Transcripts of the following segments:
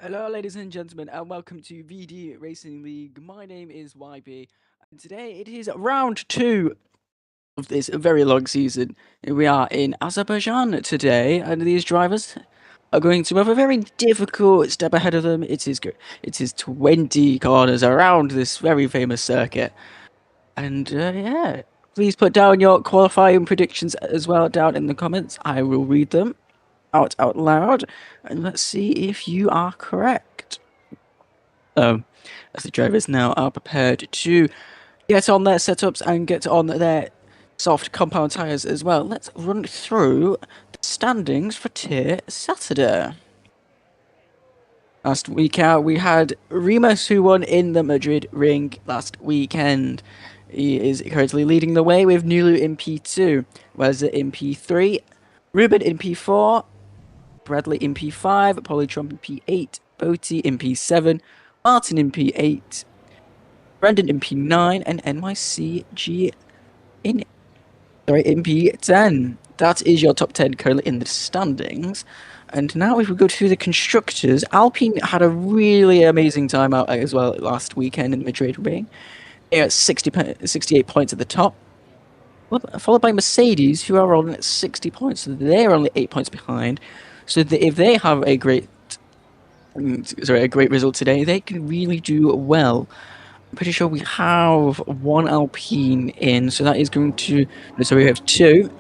Hello, ladies and gentlemen, and welcome to VD Racing League. My name is YB, and today it is round 2 of this very long season. We are in Azerbaijan today, and these drivers are going to have a very difficult step ahead of them. It is 20 corners around this very famous circuit, and yeah, please put down your qualifying predictions as well down in the comments. I will read them out loud, and let's see if you are correct. As the drivers now are prepared to get on their setups and get on their soft compound tyres as well, let's run through the standings for Tier Saturday. Last week out, we had Remus, who won in the Madrid Ring last weekend. He is currently leading the way with Nulu in P2, Weza in P3, Ruben in P4, Bradley in P5, Polytron in P8, Boaty in P7, Martin in P8, Brendan in P9, and NYCG in P10. That is your top 10 currently in the standings. And now if we go to the constructors, Alpine had a really amazing time out as well last weekend in the Madrid Ring. They're at 68 points at the top, followed by Mercedes, who are on 60 points. So they're only 8 points behind. So if they have a great result today, they can really do well. I'm pretty sure we have one Alpine in, so that is going to... So we have 2.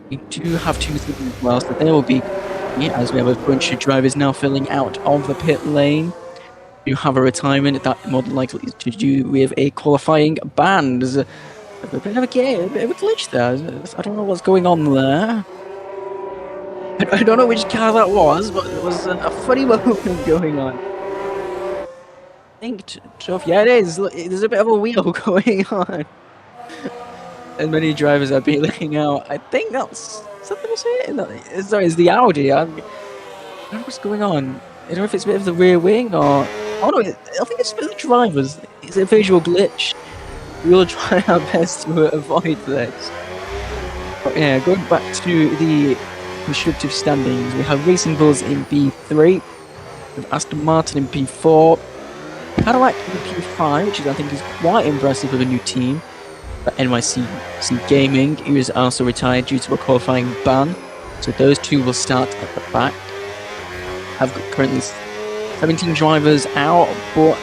We do have 2 things as well, so there will be... as we have a bunch of drivers now filling out of the pit lane. You have a retirement that more than likely is to do with a qualifying ban. There's a bit of a glitch there. I don't know what's going on there. I don't know which car that was, but there was a funny moment going on. I think tough. Yeah, it is. Look, there's a bit of a wheel going on. And many drivers are peeling out. I think that's something to say. Sorry, it's the Audi. I don't know what's going on. I don't know if it's a bit of the rear wing or... Oh no, I think it's a bit of the drivers. It's a visual glitch. We will try our best to avoid this. But yeah, going back to the constructive standings, we have Racing Bulls in P3, with Aston Martin in P4, Cadillac in P5, which I think is quite impressive with a new team. But NYCG Gaming, who is also retired due to a qualifying ban. So those two will start at the back. I've got currently 17 drivers out, but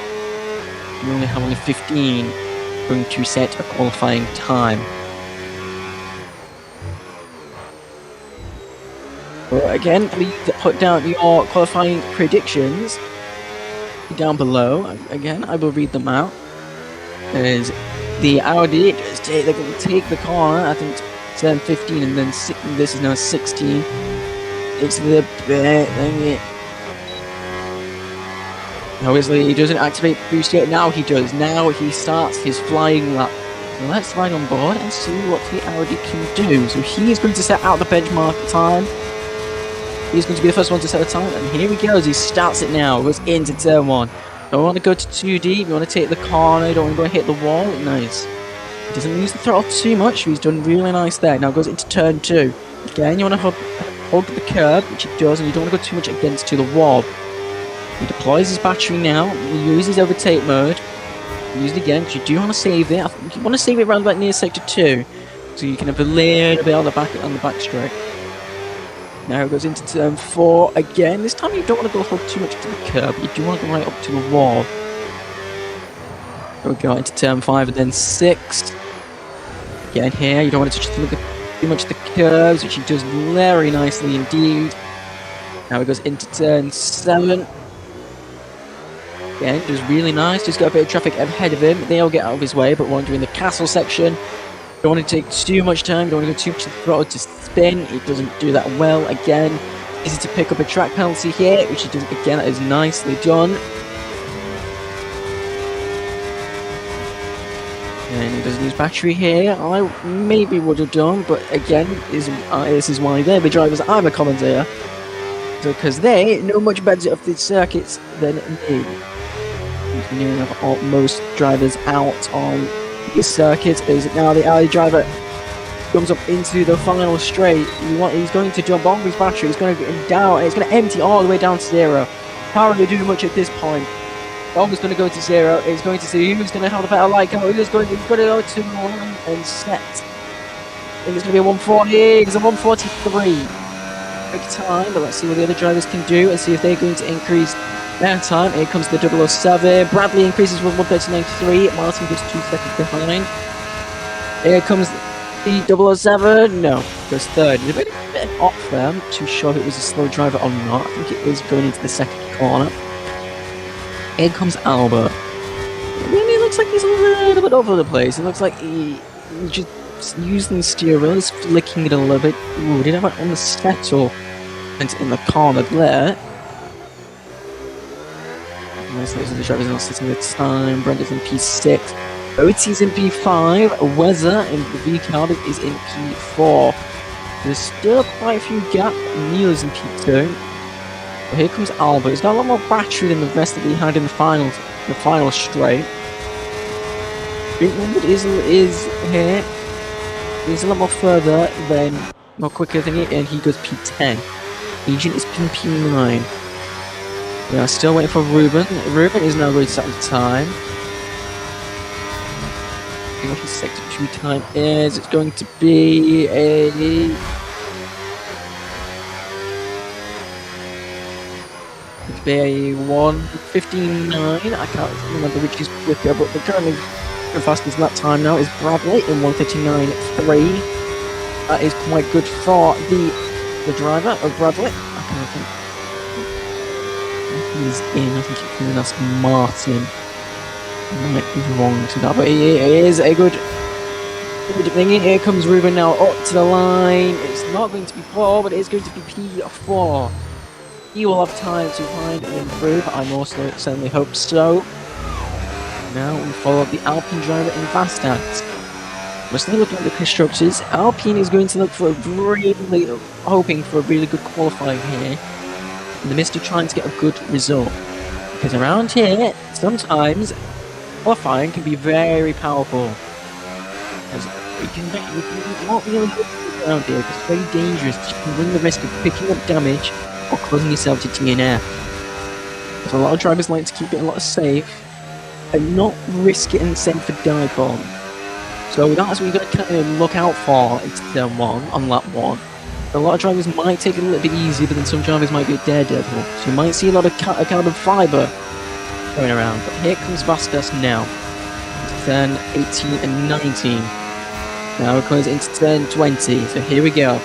we only have 15 going to set a qualifying time. But again, please put down your qualifying predictions down below. Again, I will read them out. There's the Audi, they're going to take the corner, I think it's then 15 and then this is now 16. It's the obviously he doesn't activate boost yet, now he does. Now he starts his flying lap. So let's ride on board and see what the Audi can do. So he is going to set out the benchmark time. He's going to be the first one to set a time, and here he goes. He starts it now, goes into turn 1. Don't want to go too deep, you want to take the corner, don't want to go hit the wall. Nice. He doesn't use the throttle too much, so he's done really nice there. Now goes into turn 2. Again, you want to hold the curb, which he does, and you don't want to go too much against to the wall. He deploys his battery now, he uses overtake mode. Use it again, because you do want to save it. I think you want to save it around about near sector 2, so you can have a little bit on the back straight. Now it goes into turn 4 again. This time you don't want to go hold too much to the curb. You do want to go right up to the wall. There we go, into turn 5 and then 6. Again here, you don't want to touch too much the curbs, which he does very nicely indeed. Now it goes into turn 7. Again, does really nice. Just got a bit of traffic ahead of him. They'll get out of his way, but one during the castle section. Don't want to take too much time, don't want to go too much to the throttle to spin. It doesn't do that well again. Easy to pick up a track penalty here, which he does again. That is nicely done. And he doesn't use battery here. I maybe would have done, but again, this is why they're the drivers I'm a commentator. So, because they know much better of the circuits than me. Continuing of most drivers out on this circuit is now the alley driver comes up into the final straight. He's going to jump on his battery. He's going to get down. It's going to empty all the way down to zero. Can't really do much at this point. Almost going to go to zero. It's going to see who's going to have the better light car. He's going to go to one and set. I think it's going to be a 140. It's a 143. Big time, but let's see what the other drivers can do and see if they're going to increase their time. Here comes the 007. Bradley increases with 139.3. Martin goes 2 seconds behind. Here comes the 007. No, goes third. A bit off there. I'm not too sure if it was a slow driver or not. I think it was going into the second corner. Here comes Albert. Really looks like he's a little bit over the place. It looks like he's just using the steering wheel, he's flicking it a little bit. Ooh, did have it on the settle and in the corner there. Nice, the drivers not sitting the time. Brenda's in P6. Otis in P5. Weather in the V car is in P4. There's still quite a few gaps. Neil's in P2. But here comes Albert. He's got a lot more battery than the rest that he had in the final straight. Greenwood is here. He's a lot more further than, more quicker than it, and he goes P10. Agent is in P9. We are still waiting for Ruben. Ruben is now going to start the time. I think what his sector 2 time is. It's going to be a... It's a 1:59. I can't remember which is quicker, but the currently the fastest lap time now is Bradley in 1:39.3. That is quite good for the driver of Bradley. I can't think. He's in. I think it's going to ask Martin. I might be wrong to that, but he is a good thing. Here comes Ruben now up to the line. It's not going to be 4, but it is going to be P4. He will have time to find and improve. I also certainly hope so. Now we follow up the Alpine driver in Vastat. We're still looking at the constructors. Alpine is going to look for hoping for a really good qualifying here in the midst of trying to get a good result. Because around here, sometimes qualifying can be very powerful. As we can not really hope around here because it's very dangerous. You can run the risk of picking up damage or causing yourself to DNF. So a lot of drivers like to keep it a lot safe and not risk it and send for die bomb. So that's what you've got to kind of look out for in turn 1 on lap 1. A lot of drivers might take it a little bit easy, but then some drivers might be a daredevil. So you might see a lot of carbon fibre going around. But here comes Vasquez now. Turn 18 and 19. Now it goes into turn 20. So here we go.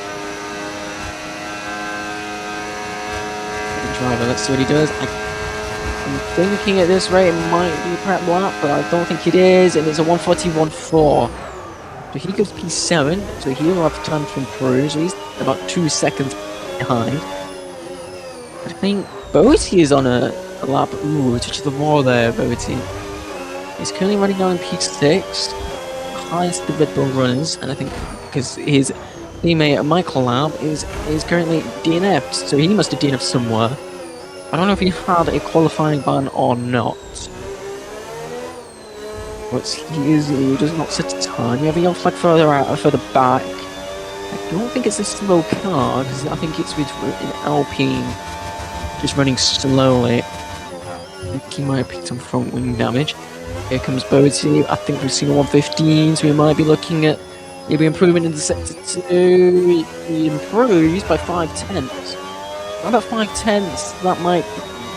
Driver, let's see what he does. I'm thinking at this rate it might be a prep lap, but I don't think it is, and it's a 1:41.4. So he goes P7, so he will have time to improve, so he's about 2 seconds behind. I think Boaty is on a lap. Ooh, touch the wall there, Boaty. He's currently running down in P6, highest of the Red Bull runners, and I think because his teammate Michael Lab is currently DNF'd, so he must have DNF'd somewhere. I don't know if he had a qualifying ban or not. But he does not set a time. You have a yellow flag further back. I don't think it's a slow car, because I think it's with an Alpine just running slowly. I think he might have picked some front wing damage. Here comes Boaty. I think we've seen a 1:15, so we might be looking at maybe improvement in the sector 2. He improves by 5/10. About 5/10, that might...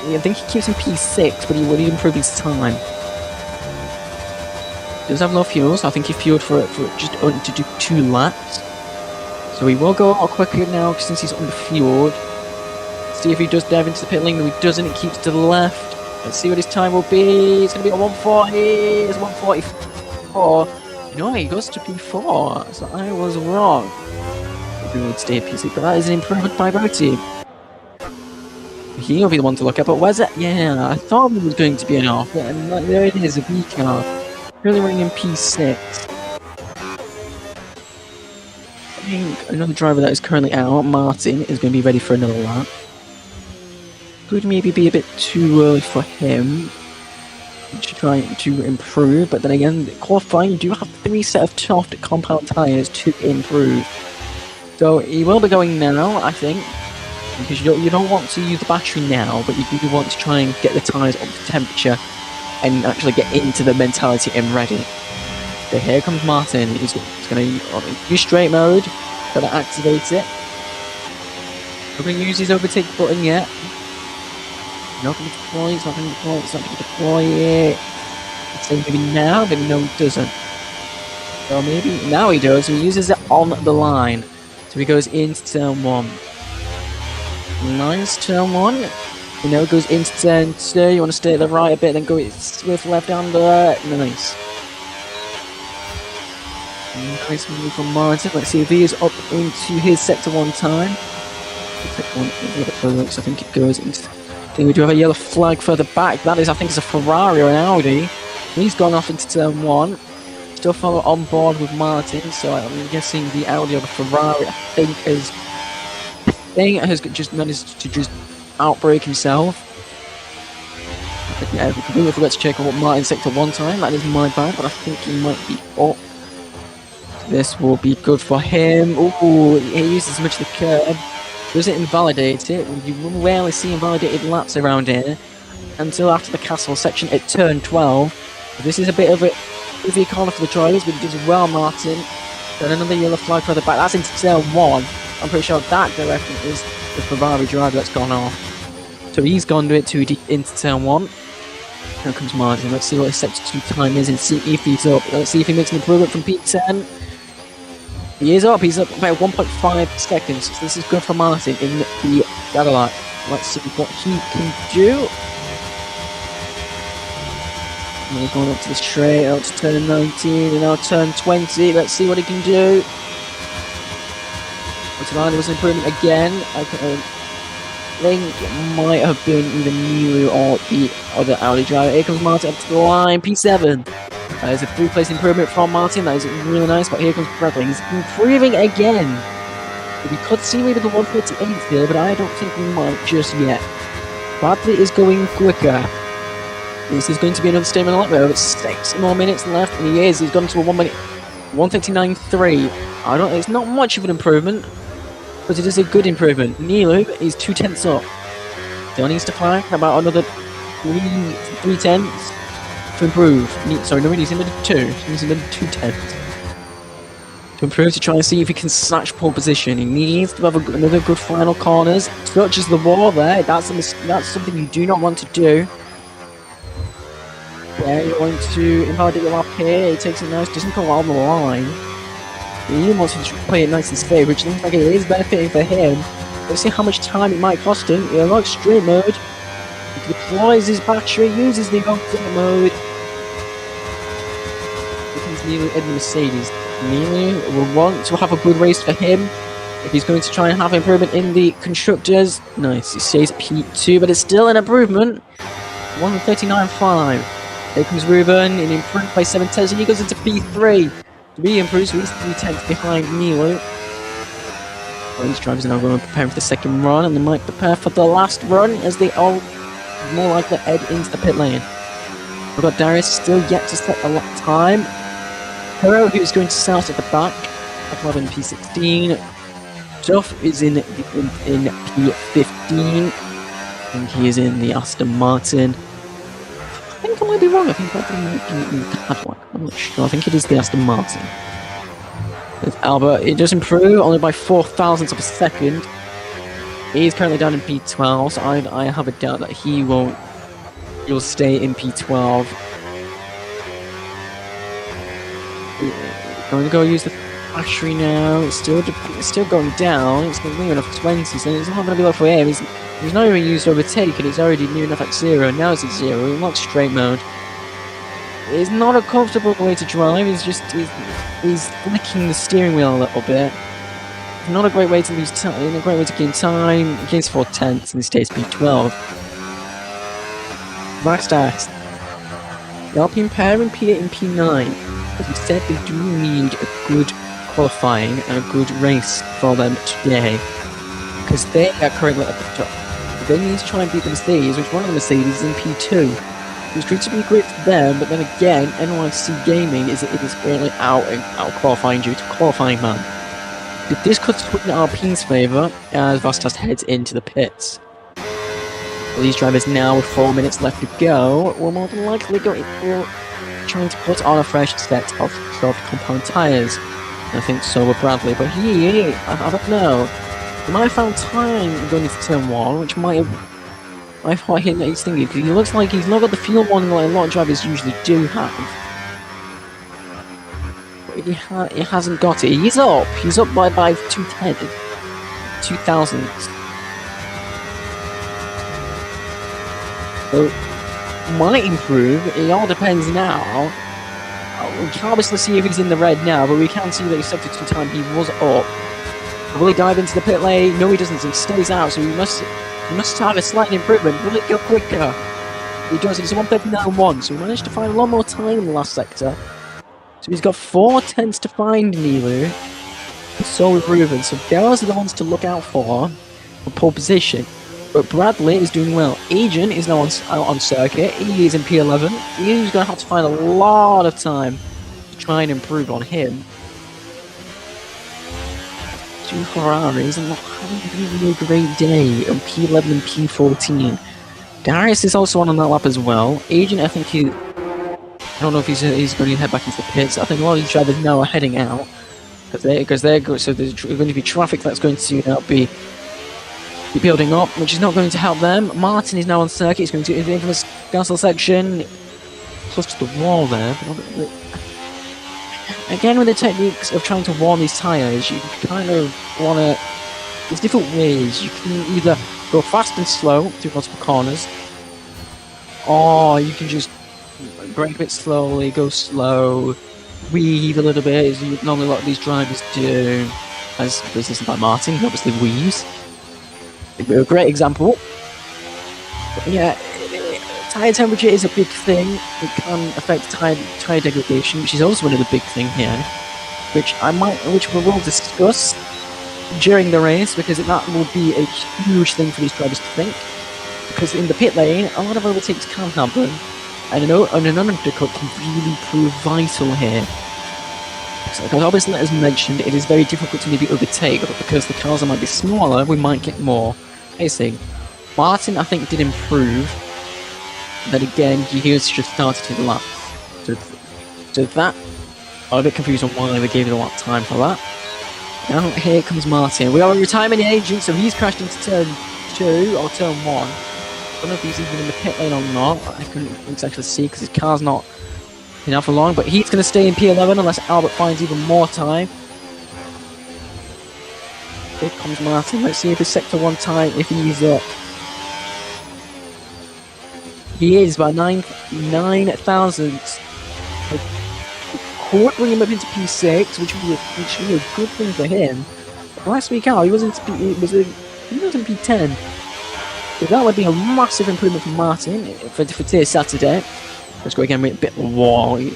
I think he keeps him P6, but he will improve his time. He does have low fuel, so I think he fueled for just to do 2 laps. So he will go a lot quicker now since he's underfueled. See if he does dive into the pit lane. No, he doesn't. It keeps to the left. Let's see what his time will be. It's going to be a 1:40. It's 1:44. No, he goes to P4, so I was wrong. We would stay at P6, but that is an improvement by both team. He'll be the one to look at, but where's it? Yeah, I thought it was going to be an off, and there it is, a B car. Really running in P6. I think another driver that is currently out, Martin, is going to be ready for another lap. Could maybe be a bit too early for him to try to improve, but then again, qualifying, you do have 3 sets of soft compound tyres to improve. So he will be going now, I think, because you don't want to use the battery now, but you do want to try and get the tyres up to temperature and actually get into the mentality and ready. So here comes Martin. He's going to use straight mode. Going to activate it. Not going to use his overtake button yet. Not going to deploy it. It's not going to deploy it. It's not going to deploy it. Let's say maybe now, but no, it doesn't. So maybe now he does. So he uses it on the line. So he goes into turn 1. Nice turn 1. You know, goes into turn 2. You want to stay to the right a bit, then go with left-hander. Nice. Nice move from Martin. Let's see if he is up into his sector 1 time. Sector 1 a little bit further, so I think it goes into. I think we do have a yellow flag further back. That is, I think, it's a Ferrari or an Audi. He's gone off into turn 1. Still follow on board with Martin, so I'm guessing the Audi or the Ferrari, I think, has just managed to just outbrake himself. Yeah, we completely forgot to check on what Martin's sector 1 time. That is my bad, but I think he might be up. This will be good for him. Ooh, he uses much of the curb. Doesn't invalidate it. You rarely see invalidated laps around here until after the castle section at turn 12. This is a bit of a iffy corner for the drivers, but he does well, Martin. Then another yellow flag further back. That's into turn 1. I'm pretty sure that direction is the Ferrari driver that's gone off. So he's gone into turn 1. Here comes Martin. Let's see what his sector 2 time is and see if he's up. Let's see if he makes an improvement from P10. He is up. He's up about 1.5 seconds. So this is good for Martin in the Cadillac. Let's see what he can do. We're going up to the straight, out to turn 19, and now turn 20. Let's see what he can do. There was an improvement again. I think it might have been either Nilu or the other Audi driver. Here comes Martin up to the line, P7. That is a 3-place improvement from Martin. That is really nice, but here comes Bradley. He's improving again. We could see maybe the 138 here, but I don't think we might just yet. Bradley is going quicker. This is going to be another statement lap there. It's 6 more minutes left, and he is. He's gone to a 1 minute 1:39.3. It's not much of an improvement, but it is a good improvement. Nilu is 2/10 up. Still needs to flag about another 3/10 to improve. Sorry, no, he's another 2. He needs another 2/10 to improve, to try and see if he can snatch pole position. He needs to have another good final corners. Touches the wall there. That's something you do not want to do. Yeah, you're going to invalidate the lap here. He takes it nice, doesn't go on the line. He wants to play it nice and safe, which looks like it is benefiting for him. Let's see how much time it might cost him. He unlocks straight mode. He deploys his battery, uses the ultimate mode. He's Nilu in the Mercedes. Nilu will want to have a good race for him. If he's going to try and have improvement in the constructors. Nice, he stays at P2, but it's still an improvement. 1:39.5. Here comes Ruben in improved by 7/10, and he goes into P3. 3 improves, so he's 3/10 behind Nilu. These drivers are now going to prepare for the second run, and they might prepare for the last run as they all more likely head into the pit lane. We've got Darius still yet to set a lap time. Hero, who's going to start at the back, F11 P16. Duff is in P15. I think he is in the Aston Martin. I think I might be wrong. I think that might be in the Cadillac. I'm not sure. I think it is the Aston Martin. With Albert, it does improve only by 0.04 of a second. He's currently down in P12, so I have a doubt that he'll stay in P12. Going to go use the battery now. It's still going down. It's going to be enough 20, so it's not going to be well for him. He's not even used overtake, and it's already near enough at 0. Now it's at 0. He unlocks straight mode. it's not a comfortable way to drive. It's just he's flicking the steering wheel a little bit. Not a great way to lose time. A great way to gain time. He gains 4 tenths and he stays P12. Vastas. The Alpine pair in P8 and P9. As we said, they do need a good qualifying and a good race for them today, because they are currently at the top. They need to try and beat the Mercedes, which one of the Mercedes is in P2. It's going to be great for them, but then again, NYC Gaming is currently out qualifying due to qualifying ban. This could swing in Alpine's favour as Vastas heads into the pits. Well, these drivers now with 4 minutes left to go will more than likely go trying to put on a fresh set of soft compound tyres. I think so with Bradley, but I don't know. He might have found time going into turn 1, which might have. I thought he's thinking, because he looks like he's not got the fuel warning like a lot of drivers usually do have. But he hasn't got it. He's up by 210. 2,000. So, might improve. It all depends now. We can't obviously see if he's in the red now, but we can see that he's substitute time. He was up. Will he dive into the pit lane? No, he doesn't. He stays out, so he must have a slight improvement. Will it go quicker? He does. He's 1:39.1, so he managed to find a lot more time in the last sector. So he's got 4 tenths to find Nilu. So with Ruben. So those are the ones to look out for pole position. But Bradley is doing well. Agent is now on circuit. He is in P11. He's going to have to find a lot of time to try and improve on him. 2 Ferraris are not having a really great day on P11 and P14. Darius is also on that lap as well. Agent, I think I don't know if he's going to head back into the pits. I think a lot of these drivers now are heading out because they're good. So there's going to be traffic that's going to now be building up, which is not going to help them. Martin is now on circuit. He's going to the infamous castle section, close to the wall there. Again, with the techniques of trying to warm these tyres, you kind of want to. There's different ways. You can either go fast and slow through multiple corners, or you can just brake a bit slowly, go slow, weave a little bit, as normally a lot of these drivers do. As this is by Martin, he obviously weaves. A great example. But yeah, tyre temperature is a big thing. It can affect tyre degradation, which is also another big thing here, which we will discuss during the race, because that will be a huge thing for these drivers to think. Because in the pit lane, a lot of overtakes can happen, and an undercut can really prove vital here. Because obviously, as mentioned, it is very difficult to maybe overtake, but because the cars might be smaller, we might get more racing. Martin, I think, did improve. Then again, he was just started to the lap. So that, I'm a bit confused on why they gave it a lot of time for that. Now here comes Martin. We are a retirement agent, so he's crashed into turn 2 or turn 1. I don't know if he's even in the pit lane or not. I couldn't exactly see because his car's not enough for long, but he's going to stay in P11 unless Albert finds even more time. Here comes Martin. Let's see if his sector 1 time, if he's up. He is by 9 thousandths. Could bring him up into P6, which would be a good thing for him. But last week out, he was in P10. So that would be a massive improvement for Martin for today, Saturday. Let's go again with a bit of a wall. I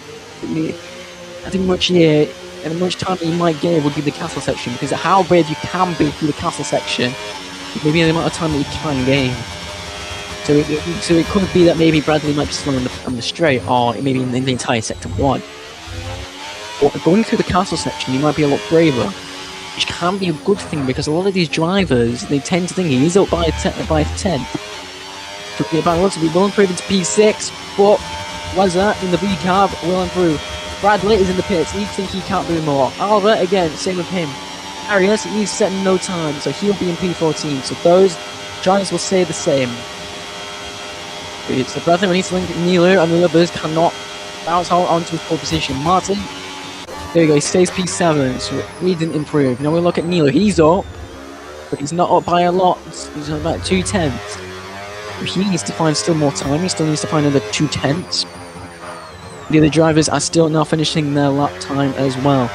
think much time he might gain would be the castle section, because of how brave you can be through the castle section, maybe the amount of time that you can gain. So it could be that maybe Bradley might be slow on the straight, or maybe in the entire sector 1. But going through the castle section, you might be a lot braver, which can be a good thing, because a lot of these drivers, they tend to think he's up by a 10th. So by the looks of it, will improve into P6, but Wazza in the V cab will improve. Bradley is in the pits. He thinks he can't do more. Albert, again, same with him. Arias, he's setting no time, so he'll be in P14. So those drivers will stay the same. So Bradley needs to link Nilu, and the others cannot bounce onto his pole position. Martin, there you go, he stays P7, so he didn't improve. Now we look at Nilu. He's up, but he's not up by a lot. He's on about 2 tenths. He needs to find still more time. He still needs to find another 2 tenths. The other drivers are still now finishing their lap time as well.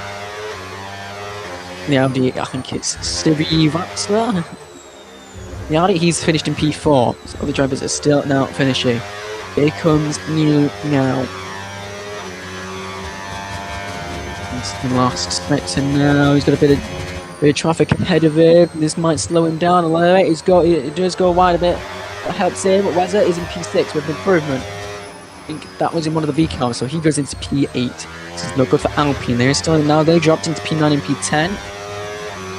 The Audi, I think it's Srivatsa. The Audi, he's finished in P4. So other drivers are still now finishing. Here comes Neil now. He's the last sector now. He's got a bit of traffic ahead of him. This might slow him down a little bit. It does go wide a bit. That helps him. Weza is in P6 with improvement. I think that was in one of the V cars, so he goes into P8. This is not good for Alpine. They're still now they dropped into P9 and P10.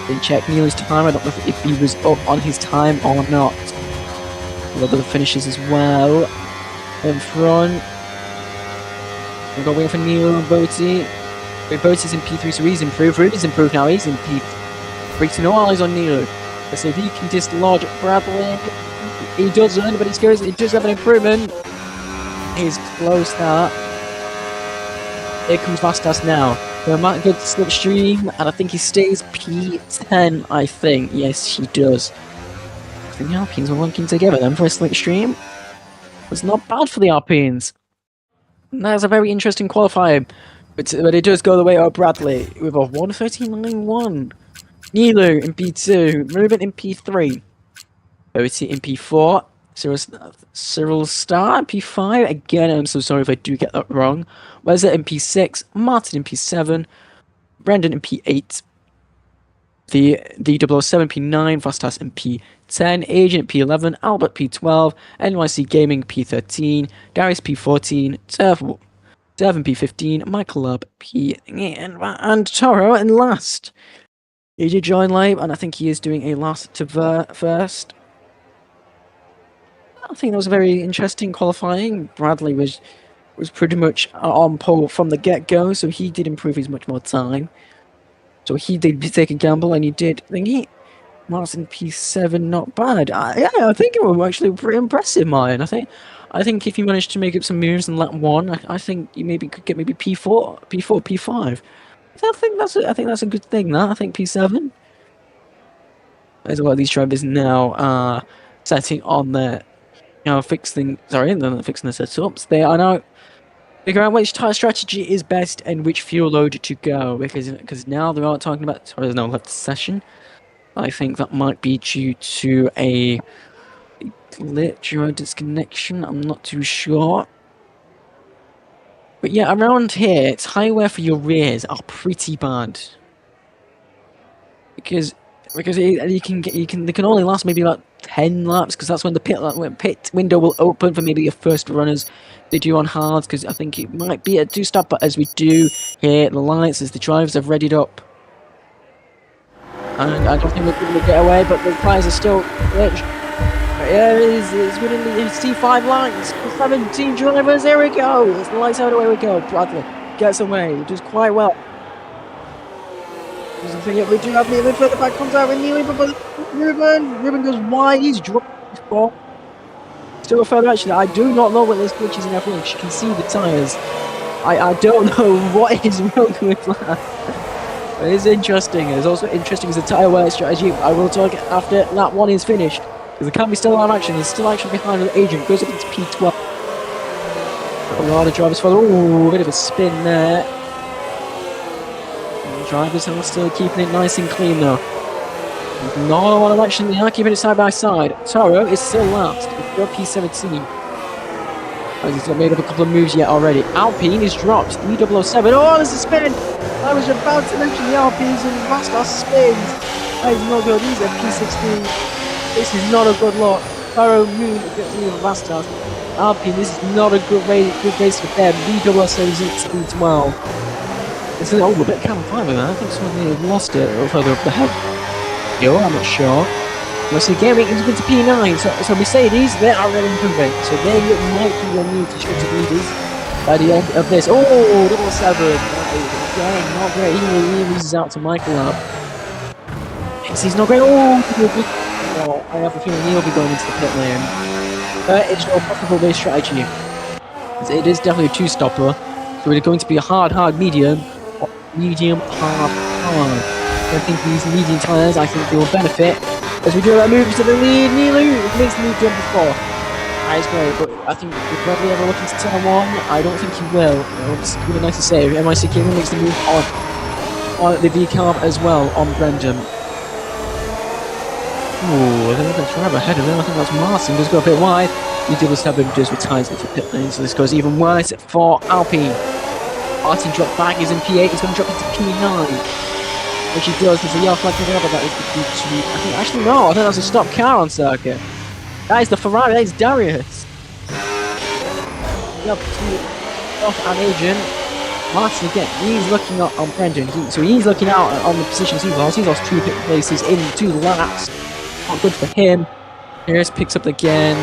Didn't check Neil's time. I don't know if he was up on his time or not. A lot of the finishes as well. In front. We've got waiting for Neil Boaty. Boaty's in P3, so he's improved. Ruby's improved now. He's in P3. So no eyes on Neil. Let's see if he can dislodge Bradley. He doesn't, but it does have an improvement. He's close that. Here comes Vastas now. So Matt good slipstream, and I think he stays P10, I think. Yes, he does. I think the Alpines are working together then for a slipstream. It's not bad for the Alpines. That's a very interesting qualifier. But it does go the way of Bradley with a 1:39.1. Nilu in P2, Ruben in P3. Boaty in P4. Cyril Starr in P5. Again, I'm so sorry if I do get that wrong. Weza in P6. Martin in P7. Brendan in P8. The 007 P9. Vastas in P10. Agent P11. Albert P12. NYC Gaming P13. Darius P14. Devon P15. Michael Lab P and Toro in last. He did join late, and I think he is doing a last to first. I think that was a very interesting qualifying. Bradley was pretty much on pole from the get-go, so he did improve his much more time. So he did take a gamble, and he did. I think he Martin P7, not bad. Yeah, I think it was actually pretty impressive, Martin. I think if you managed to make up some moves in lap 1, I think you maybe could get maybe P4, P5. I think that's a good thing. That I think P7. There's a lot of these drivers now setting on their. They're not fixing the setups. They are now figuring out which tyre strategy is best and which fuel load to go. Because now they are talking about. Sorry, there's no left session. I think that might be due to a glitch or a disconnection. I'm not too sure. But yeah, around here, it's high wear for your rears are pretty bad. Because they can only last maybe like 10 laps, because that's when the pit window will open for maybe your first runners. They do on hards, because I think it might be a 2-stop, but as we do here, the lights as the drivers have readied up. And I don't think we're going to get away, but the tyres are still glitched. Yeah, it's within the C5 lines. 17 drivers, there we go. It's the lights out, away we go. Bradley gets away, he does quite well. We do have Neil further back, comes out with Neil, but Ruben goes wide, he's dropped his ball. Still further actually, I do not know what this glitch is in F1, you can see the tyres. I don't know what is wrong with that. It is interesting. It's also interesting as a tyre wear strategy. I will talk after lap 1 is finished. Because there can be still a lot of action. There's still action behind the agent. Goes up into P12. A lot of drivers follow. Ooh, a bit of a spin there. And the drivers are still keeping it nice and clean though. There's not a lot of action. They are keeping it side by side. Toro is still last. It's got P17. He's not made up a couple of moves yet already. Alpine is dropped. E007. Oh, there's a spin! I was about to mention the Alpines and Vastas spins. That is not good. He's at P16. This is not a good look. Toro move against Vastas. Alpine, this is not a good race for them. E007 is at P12. It's a little bit kind of fine with that. I think someone may have lost it a little further up the head. Yo, I'm not sure. Once again, it's going to P9, so Mercedes, they are really improving. So they might be your new constructive leaders by the end of this. Oh, 007. Again, not great. He loses out to Michael up. He's not great. Oh, I have a feeling he'll be going into the pit lane. It's not a possible race strategy. It is definitely a 2-stopper. So it's going to be a hard, medium, or medium, hard. I think these medium tyres, I think they will benefit. As we do that move to the lead, Nilu makes the lead jump before. That is great, but I think if Bradley ever looking to turn one, I don't think he will. It's really nice to say. MIC Kieran makes the move on the V carb as well on Brendan. Ooh, I think that's right ahead of him. I think that's Martin. Does go a bit wide. VD7 just retires it to pit lane, so this goes even worse for Alpine. Martin dropped back, he's in P8, he's going to drop into P9. Which he does, there's a yellow flag coming up, but that is the P2. I think, actually, no, I think that's a stop car on circuit. That is the Ferrari, that is Darius. Yep, off an agent. Martin again, he's looking up on Brendan. So he's looking out on the positions he lost. He's lost 2 pit places in 2 laps. Not good for him. Harris picks up again.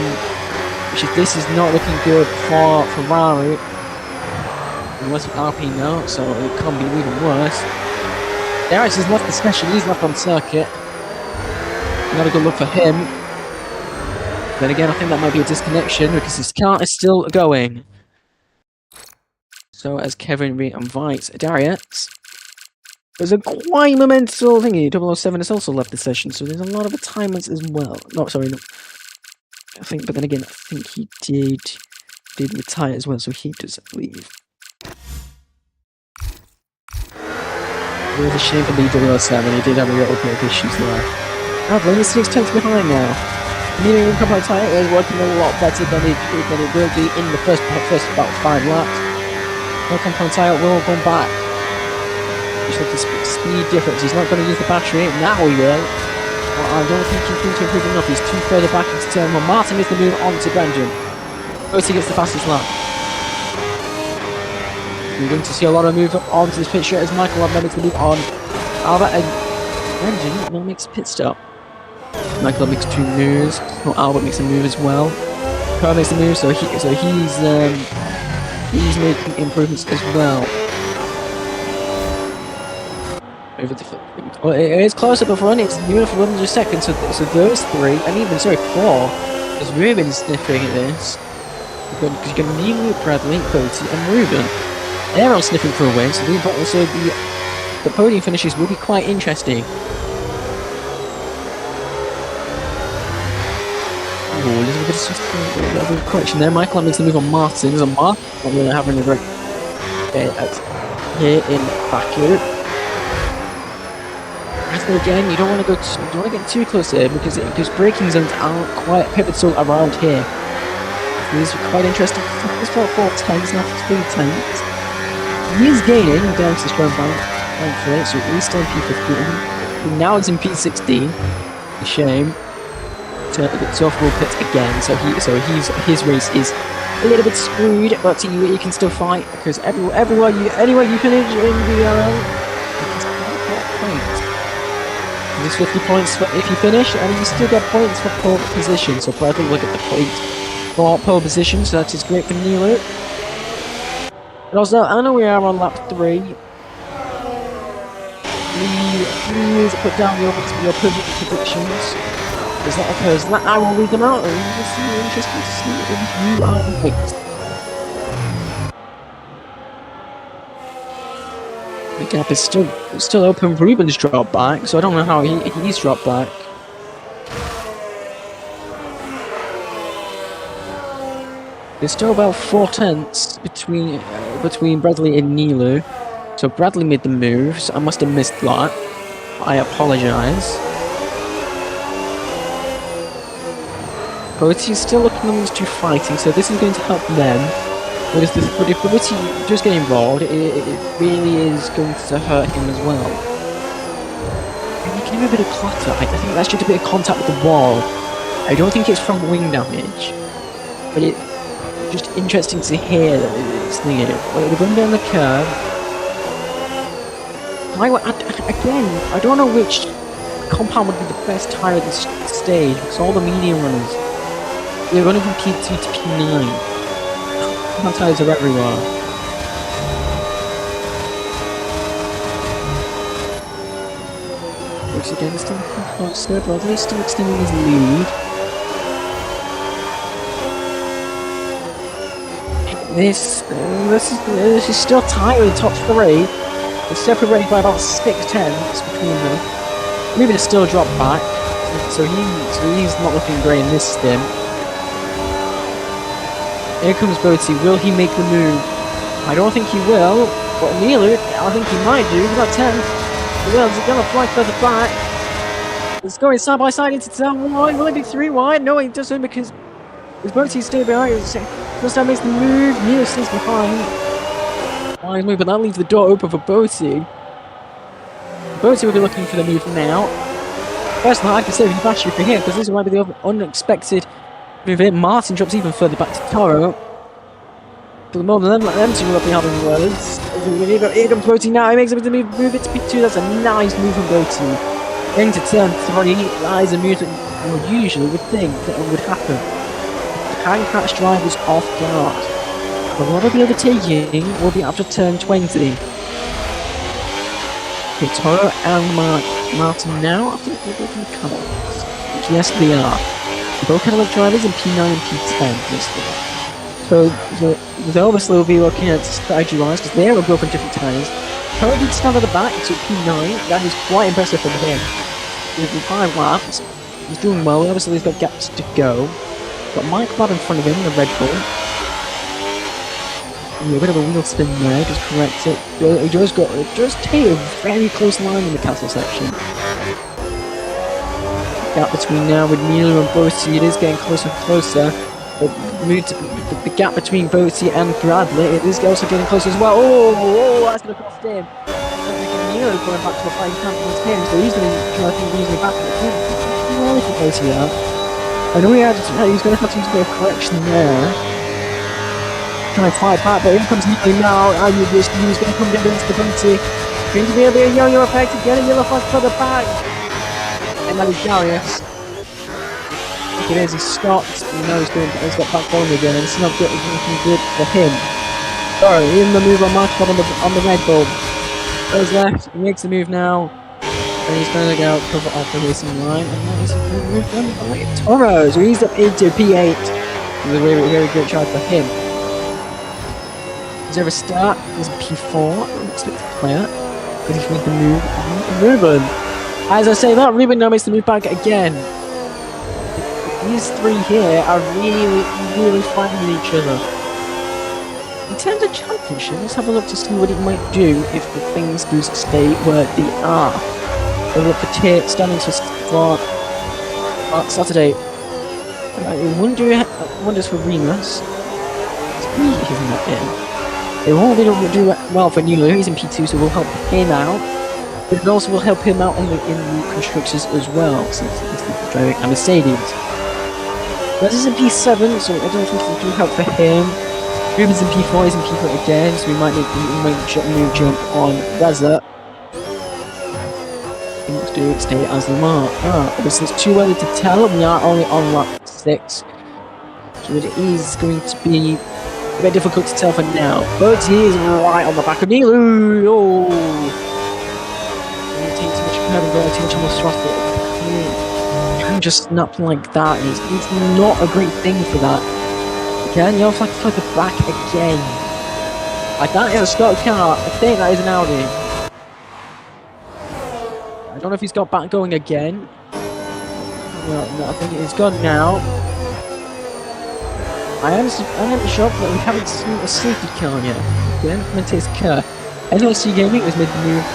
This is not looking good for Ferrari. It was Alpine now, so it can't be even worse. Darius has left the session, he's left on circuit. Not a good look for him. Then again, I think that might be a disconnection because his car is still going. So as Kevin re-invites Darius, there's a quite momental thingy. 007 has also left the session, so there's a lot of retirements as well. No, sorry, no. I think, but then again, I think he did retire as well, so he does leave. It was a shame for the 007. He did have a little bit of issues there. However, he's 6 tenths behind now. Meaning Compound Tire is working a lot better than it will be in the first about 5 laps. Compound Tire will go back. Just look at the speed difference. He's not going to use the battery. Now he will. Well, I don't think he's going to improve enough. He's too further back into turn 1. Martin is the move on to Brendan. He gets the fastest lap. We're going to see a lot of move up onto this pit straight as Michael makes the move on. Albert and Brendan now makes a pit stop. Michael makes 2 moves. Well, Albert makes a move as well. Carl makes a move, so he's making improvements as well. Over the well, it is close up in front. It's new for 1 second. So those 3 and even 4 has Ruben sniffing at this because you can Neil, Bradley, Cody, and Ruben. They're all sniffing for a win, so the podium finishes will be quite interesting. Oh, a little bit of correction there. Michael makes the move on Martin. So Martin having a great here in Baku. Again, you don't want to get too close here because braking zones aren't quite pivotal around here. These are quite interesting. It's about 4 tenths, not 3 tenths. He's gaining down to the strong bank for it, so he's still in P15. Now it's in P16. A shame. So off-road pits again. So his race is a little bit screwed, but you can still fight because anywhere you finish in VDRL, you can still get points. There's 50 points if you finish, and you still get points for pole position. So Bradley will get the points for pole position, so that is great for Nilo. And also, I know we are on lap 3. Please put down your predictions. As that occurs, I will read them out, and it's interesting to see if you are right. The gap is still open. Ruben's dropped back, so I don't know how he's dropped back. There's still about 4 tenths between Bradley and Nilu. So Bradley made the move, so I must have missed that. I apologise. But he's still looking at these 2 fighting, so this is going to help them. But if Brody does get involved, it really is going to hurt him as well. And he can have a bit of clatter. I think that's just a bit of contact with the wall. I don't think it's from wing damage. But it's just interesting to hear that it's thinking. We're going down the curve. Again, I don't know which compound would be the best tyre at this stage, because all the medium runners, they're running from P2 to P9. Compound tyres are everywhere. Once again, still faster, Bradley still extending his lead. This is still tight with the top 3. It's separated by about 6 tenths between them. Maybe it's still dropped back, so he's not looking great in this stint. Here comes Boaty. Will he make the move? I don't think he will. But Nilu, I think he might do. He's got 10. Well, is he going to fly further back? It's going side by side into turn 1. Will it be 3 wide? No, it doesn't because his Boaty's still behind. First time makes the move. Nilu stays behind. Wide move, but that leaves the door open for Boaty. Boaty will be looking for the move now. Personally, I consider the battery for him because this might be the unexpected move here. Martin drops even further back to Toro. For the moment, them two will be having words. Here comes Boaty now. He makes it to move it to P2. That's a nice move from Boaty. Into turn 3, that is a move that you usually would think that would happen. Can catch drivers off guard. A lot of the overtaking will be after turn 20. Okay, Toro and Martin now. I think they're both in Cadillacs. Yes, they are. Both Cadillac drivers in P9 and P10. So obviously we'll be looking at strategy-wise because they are both on different tyres. Toro did stand at the back to P9. That is quite impressive from him. He's 5 laps. He's doing well. Obviously he's got gaps to go. Got Mike Ladd in front of him in the Red Bull. Yeah, a bit of a wheel spin there, just correct it. He just take a very close line in the castle section. Gap between now with Nilu and Boaty, it is getting closer and closer. The gap between Boaty and Bradley, it is also getting closer as well. Oh, that's going to cost him. Nilu going back to a fighting camp against him, so he's going to try to think easily back. Too early for Boaty there. I know he's going to have to use a bit of correction there. Trying to fight back, but here comes Nilu now, and he's going to come down into the Boaty. Going to be a bit of yo-yo effect, get a yellow flag further back. And that is Darius. Look at this, he's stopped, and now he's got back going again, and it's not looking good for him. Sorry, even the move on Mark on the Red Bull. Goes left, he makes the move now, and he's going to go cover off the racing line, and that is a good move done by Toro. So he's up into P8. It's a very, very good try for him. Is there a start? There's a P4. Looks like the player. Because he's made the move on Ruben. As I say, that Ruben now makes the move back again. These three here are really, really fighting each other. In terms of championship, let's have a look to see what it might do if the things do stay where they are. We'll look for tier standings for Saturday. It wouldn't do wonders for Remus. He's not in. It won't do well for Nilu, he's in P2, so we'll help him out. But it also will help him out in the constructors as well, since he's driving a Mercedes. This is in P7, so I don't think it will help for him. Ruben's in P4, he's in P4 again, so we might make a jump on Reza. He wants to stay as Lamar. Obviously it's too early to tell, we are only on lap 6. So it is going to be a bit difficult to tell for now, but he is right on the back of Nilu. Oh, taking too much curve and going too much on the throttle. You can just snap like that. It's not a great thing for that. Again, you have to fly the back again. Like that is a stock car. I think that is an Audi. I don't know if he's got back going again. No, I think it's gone now. I am shocked that we haven't seen a safety car yet. The implemented car. NLC Gaming has made the move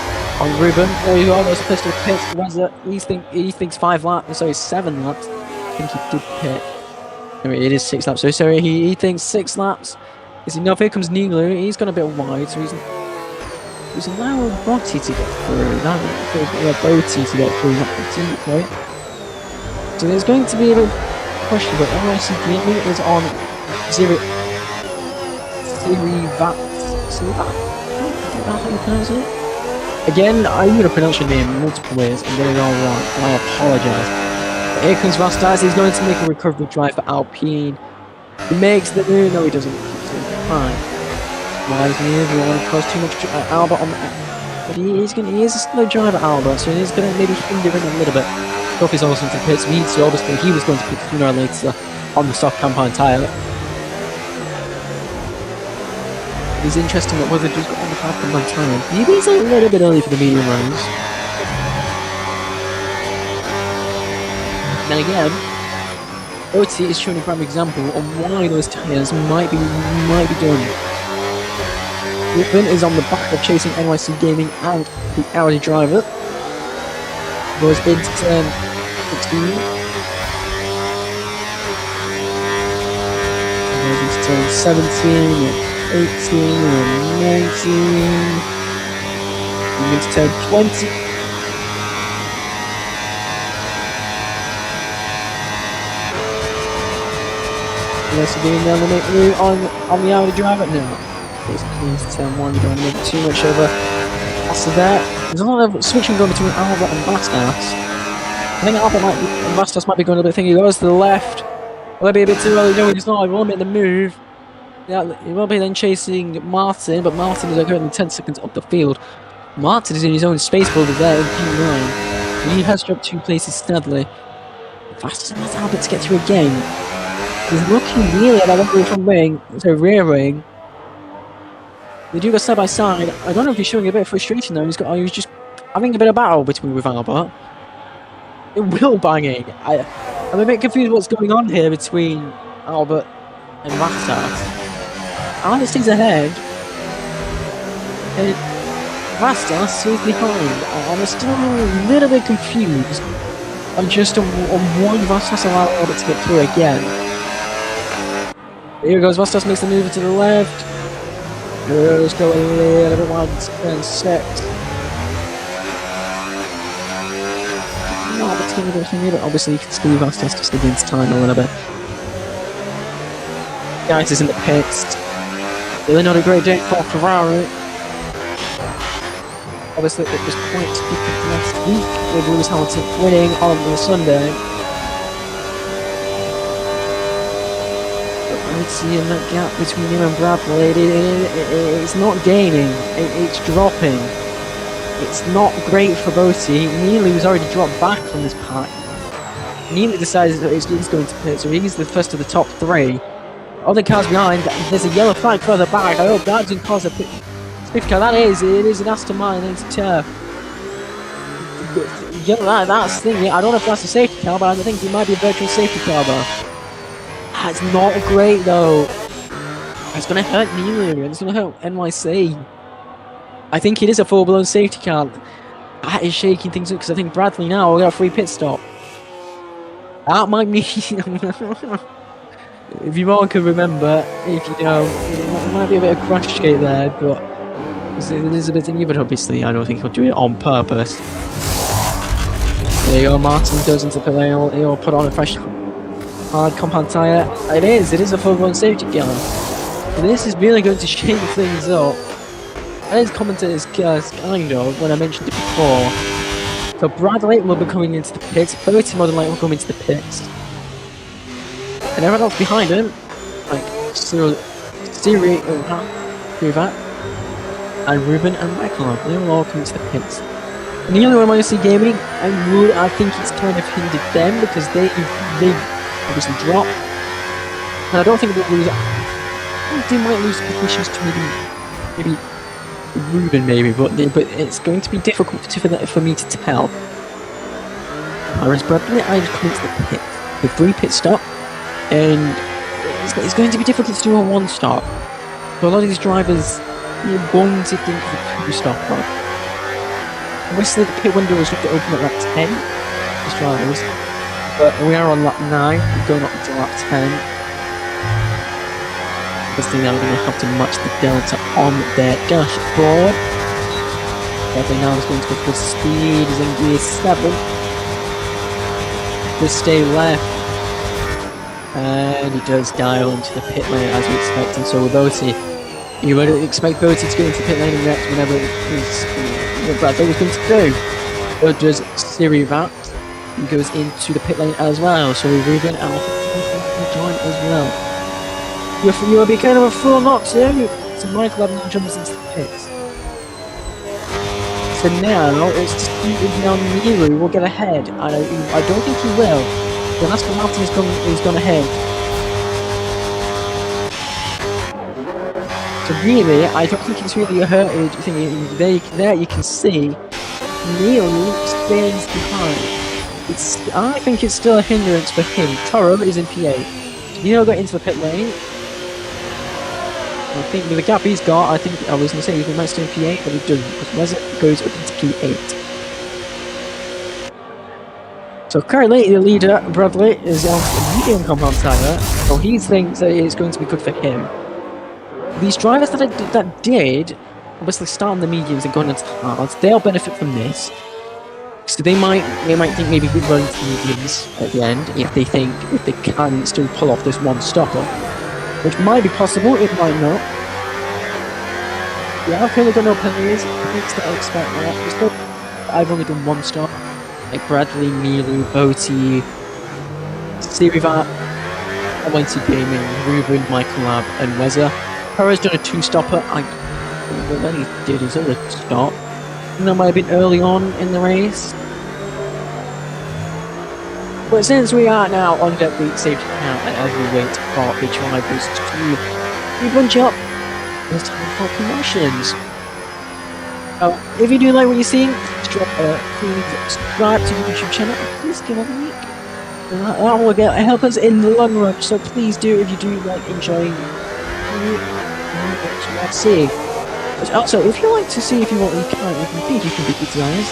on Ruben. He's almost supposed to pit. He thinks 5 laps, so 7 laps. I think he did pit. Anyway, it is 6 laps. So sorry, he thinks 6 laps is enough. Here comes Nilu. He's gone a bit wide, so he's allowing Boaty to get through. Boaty to get through. Right? So there's going to be a bit questionable. NLC Gaming is on Siri how you pronounce it? Again, I'm going to pronounce your name multiple ways and get it all wrong, and I apologise. But here comes Rastas, he's going to make a recovery drive for Alpine. He makes the move, no he doesn't, he's fine. Wise move, we don't want to cause too much Albert on the... But he is a slow driver, Albert, so he's going to maybe hinder him a little bit. Duffy's also into pits, so obviously he was going to pit sooner or later on the soft campaign tyre. It's interesting that whether just got on the half campaign tyre. Maybe it's a little bit early for the medium runs. Then again, OT is showing a prime example on why those tyres might be done. Ruben is on the back of chasing NYC Gaming and the Audi driver. Goes into turn 16. Goes into turn 17, 18, and 19. Into turn 20. NYC Gaming eliminate on the Audi driver now. Basically, turn 1, don't make too much over. After that, there's a lot of switching going between Albert and Bastas. I think Albert and Bastas might be going a bit thingy. He goes to the left. Will be a bit too early. No, he's not. He won't make the move. Yeah, he will be then chasing Martin, but Martin is currently 10 seconds up the field. Martin is in his own space boulder there in P9. He has dropped 2 places steadily. Bastas allows Albert to get through again. He's looking really at that from wing, so rear wing. They do go side by side. I don't know if he's showing a bit of frustration though. He's just having a bit of battle with Albert. Wheel banging. I'm a bit confused what's going on here between Albert and Bastas. Albert stays ahead. And Bastas stays behind. I'm still a little bit confused. I'm just on why Bastas allowed Albert to get through again. Here goes Bastas, makes the move to the left. Let's go a little bit wide and set. No, but getting a bit of thingy, but obviously you can see Bastas just against time a little bit. Guys is in the pits. Really not a great day for Ferrari. Obviously it was quite difficult last week with Lewis Hamilton winning on the Sunday. Seeing that gap between him and Bradley, it's not gaining, it's dropping. It's not great for Botti. Neely was already dropped back from this pack. Neely decides that he's going to pit, so he's the first of the top 3. Other cars behind, there's a yellow flag further back. I hope that doesn't cause a safety car. It is an Aston Martin into turf. That's the thing. I don't know if that's a safety car, but I think it might be a virtual safety car though. That's not great though. It's going to hurt Neely. It's going to hurt NYC. I think it is a full-blown safety car. That is shaking things up because I think Bradley now will get a free pit stop. That might mean... if you all can remember, if you don't, it might be a bit of crash skate there, but it is a bit thingy, but obviously I don't think he'll do it on purpose. There you go, Martin goes into the lane, he'll put on a fresh hard compound tyre. It is a full-blown safety car. This is really going to shake things up. As commentators kind of, when I mentioned it before. So Bradley will be coming into the pits, Botti more than likely will come into the pits. And everyone else behind him, like Siri, and Ruben and Michael, they will all come into the pits. And the only one I see gaming, I think it's kind of hindered them because they obviously drop. And I don't think they'll lose. They might lose positions to maybe Ruben, but it's going to be difficult for me to tell. Whereas Bradley, I just come into the pit with 3 pit stop, and it's going to be difficult to do a 1 stop. So a lot of these drivers, you're going to think of a 2 stop. Obviously, the pit window is going to open at lap 10. These drivers, but we are on lap 9. We're going up to lap 10. Obviously now we're going to have to match the delta on their dashboard. Bradley now is going to go full speed, he's in gear 7. Just stay left. And he does dial into the pit lane as we expect, and so with Botti. You would expect Botti to go into the pit lane and react whenever what Bradley was going to do. So does Siri Vat. He goes into the pit lane as well, so Ruben Alpha join as well. You will be kind of a full knock too. So Michael Evans jumps into the pits. So now it's just now Neely will get ahead. I don't think he will. The last one Martin is gone ahead. So really, I don't think it's really a hurt thing. There you can see Neely stays behind. I think it's still a hindrance for him. Toro is in P8. Gino got into the pit lane. I think with the gap he's got, I think I was going to say he might stay in P8, but he doesn't, because Wes goes up into P8. So currently the leader, Bradley, is on a medium compound tyre, so he thinks that it's going to be good for him. These drivers that did obviously start on the mediums and go into hards, they'll benefit from this. So they might think maybe good run to mediums at the end if they can still pull off this one stopper. Which might be possible, it might not. Yeah, I've currently got no penalties. I think that I expect that. I've only done one stop. Like Bradley, Milu, Boti, Sirivat, LNC Gaming, Ruben, Michael Lab, and Weza. Perez done a two-stopper. I don't know what he did his other stop. And that might have been early on in the race. But since we are now on that week safety count and as we wait for the drivers to bunch up, it's time for promotions. If you do like what you're seeing, please subscribe to the YouTube channel and please give it a like. That will help us in the long run, so please do if you do like enjoying what you see. But also, if you like to see if you want, you think you can beat the desires.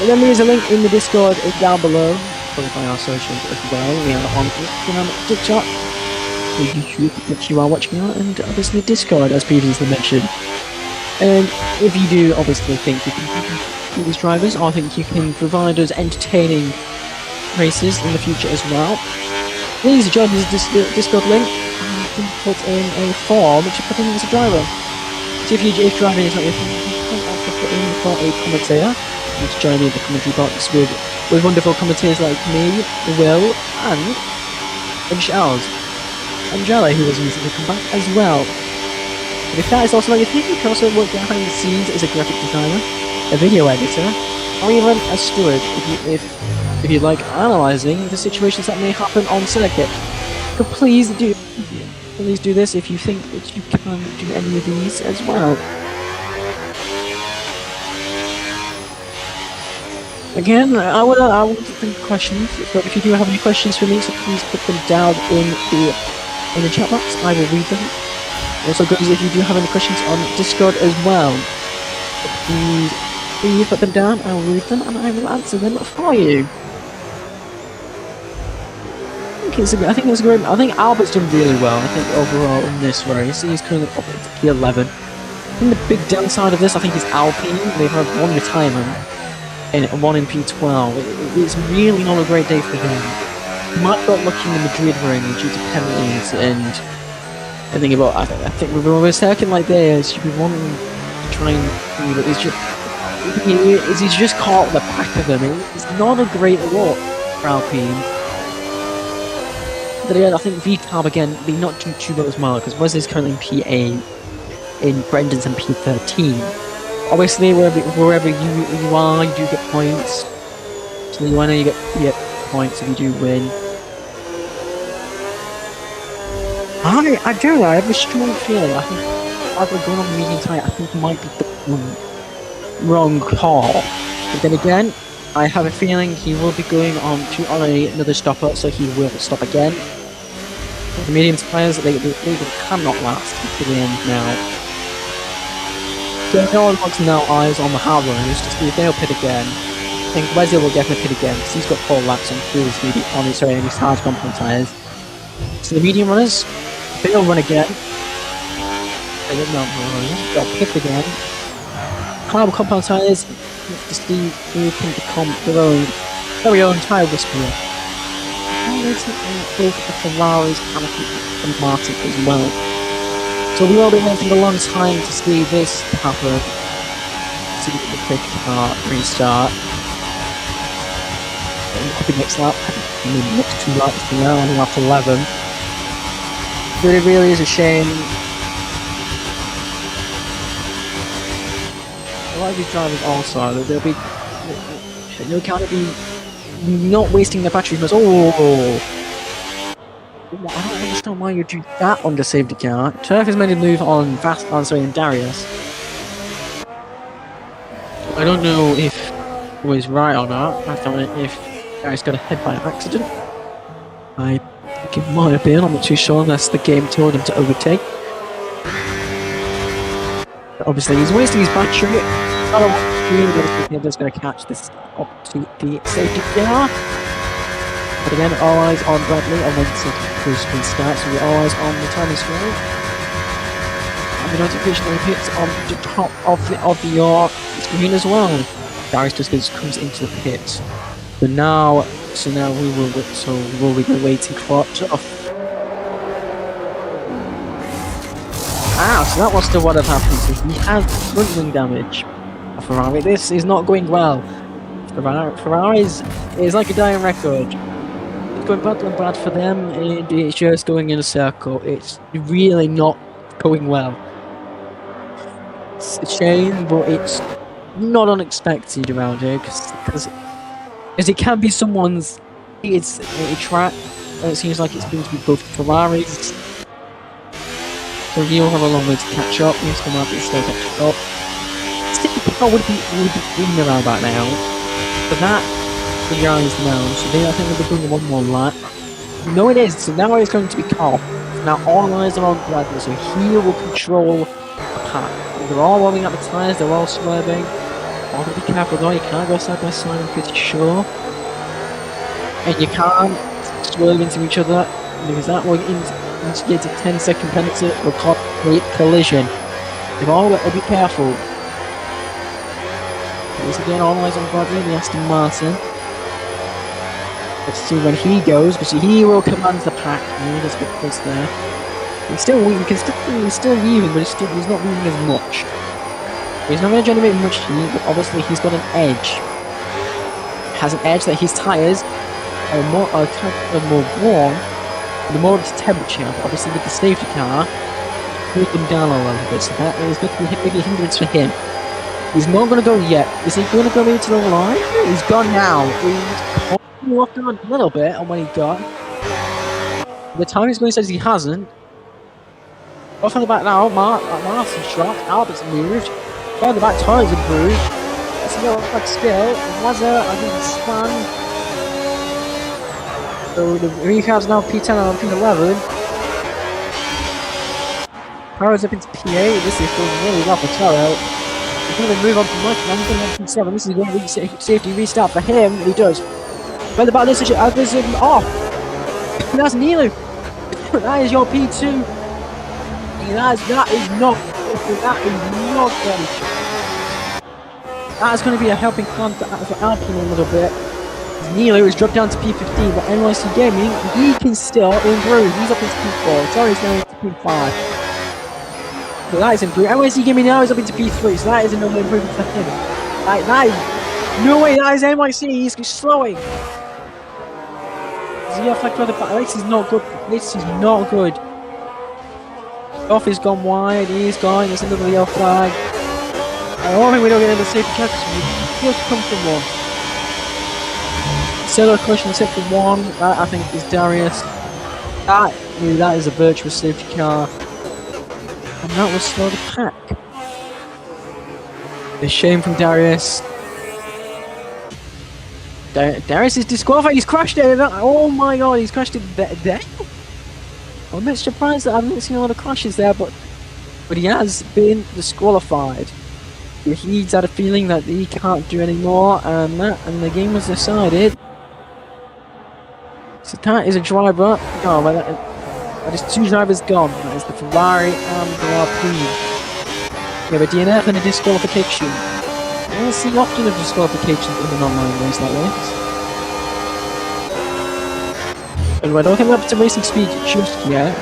Then there is a link in the Discord down below. Followed by our socials as well. We are on Instagram, TikTok, YouTube, which you are watching on, and obviously Discord, as previously mentioned. And if you do obviously think you can beat these drivers, or think you can provide us entertaining races in the future as well, please join this Discord link and you can put in a form to put in as a driver. So if driving is not your thing, you can also put in for a commentator. To join in the commentary box with wonderful commentators like me, Will, and Charles. Angela, who was recently come back as well. But if that is also not your thing, you can also work behind the scenes as a graphic designer, a video editor, or even a steward if you like analysing the situations that may happen on circuit. So please do this if you think that you can do any of these as well. Again, I would think questions, but if you do have any questions for me, so please put them down in the chat box. I will read them. Also, guys, if you do have any questions on Discord as well, please put them down. I will read them and I will answer them for you. I think it's great. I think Albert's done really well. I think overall in this race, he's currently up at P11. I think the big downside of this, I think, is Alpine. They've had one retirement. And one in P12. It's really not a great day for them. Might got lucky in the Madrid ring due to penalties and I think with a circuit like this, you'd be wanting to try and do, but he's just caught the back of them. It's not a great look for Alpine. But again, I think VTAB again, they're not doing too well as well because Wesley's currently in P8, in Brendan's in P13. Obviously, wherever you are, you do get points. So I know you get points if you do win. I don't know. I have a strong feeling. I think either going on the medium tyre, I think might be the wrong call. But then again, I have a feeling he will be going on another stopper, so he will stop again. The medium tyres, they cannot last to the end now. So no one wants now eyes on the hard runners to see if they'll pit again. I think Wesley will definitely pit again because he's got 4 laps on his hard compound tyres. So the medium runners, they'll run again. They'll pit again. Hard compound tyres, to see who can become their very own tyre whisperer. Both the Ferraris and Martin as well. So we will be waiting a long time to see this happen. See the quick restart. Up the next lap. The next 2 laps to now on lap 11. But it really is a shame. A lot of these drivers also, they'll kind of be not wasting their batteries much. Oh! I don't understand why you do that on the safety car. Turf has made a move on Darius. I don't know if it was right or not. I don't know if Guy's got ahead by accident. I think it might have been, I'm not too sure, unless the game told him to overtake. But obviously, he's wasting his battery. Not a lot to do, but he's just going to catch this up to the safety car. But again, all eyes on Bradley, and when the screen starts, so all eyes on the timing screen. And the notification hits on the top of the screen as well. Darius just comes into the pit. But now, we will be waiting for off. So that was still what had happened. So he has front wing damage. Ferrari, this is not going well. Ferrari's is like a dying record. It's going bad and bad for them, and it's just going in a circle. It's really not going well. It's a shame, but it's not unexpected around here because it can be someone's. It's a track. It seems like it's going to be both Ferraris. So he'll have a long way to catch up. He's going to have to still catch up. Car would be in around about now, but that the guys now. So I think they'll be doing one more lap. No, it is. So now it's going to be Carl. Now all eyes are on Bradley, so he will control the pack. They're all rolling up the tyres. They're all swerving. All to be careful though. You can't go side by side. I'm pretty sure, and you can't swerve into each other because that will instigate a 10-second penalty or collision. You've all got to be careful. Once again, all eyes on Bradley, the Aston Martin. Let's see when he goes, because he will command the pack. He does get close there. He's still weaving, he's still weaving, but he's not weaving as much. He's not going to generate much heat, but obviously he's got an edge. Has an edge that his tyres are more warm, the more it's temperature. Obviously with the safety car, cool them down a little bit, so that is going to be maybe a hindrance for him. He's not going to go yet. Is he going to go into the line? He's gone now. He's walked on a little bit on when he got. The timing screen says he hasn't. Off on the back now, Martin's shot. Albert's moved. On the back, Tyler's improved. Let's go back still. Lazar, I think, spun. So the recap's now P10 and P11. Power's up into P8. This is going really well for Taro. He's going to move on to Mike, now he's going to P7. This is going to be safety restart for him. He does. But the back, this is off. That's Nilu. That is your P2. That is not good. That's going to be a helping hand for Alpine a little bit. Nilu has dropped down to P15, but NYC Gaming, he can still improve. He's up into P4. Sorry, he's going to P5. So that is improved. NYC Gaming now is up into P3, so that is another improvement for him. That is, no way, that is NYC. He's slowing. Is he off like further back? This is not good. This is not good. Off has gone wide. He's gone. There's another yellow flag. I don't think we don't get into the safety car because we just come from one. Solo collision set for one. That I think is Darius. That is a virtuous safety car. And that will slow the pack. A shame from Darius. Darius is disqualified. He's crashed it. Oh my god, he's crashed it there. I'm a bit surprised that I haven't seen a lot of crashes there, but he has been disqualified. He's had a feeling that he can't do any more, and the game was decided. So that is a driver. No, that is two drivers gone. That is the Ferrari and the Alpine. We have a DNF and a disqualification. I don't see often of disqualifications in an online race like this. And I don't think we're up to racing speed just yet.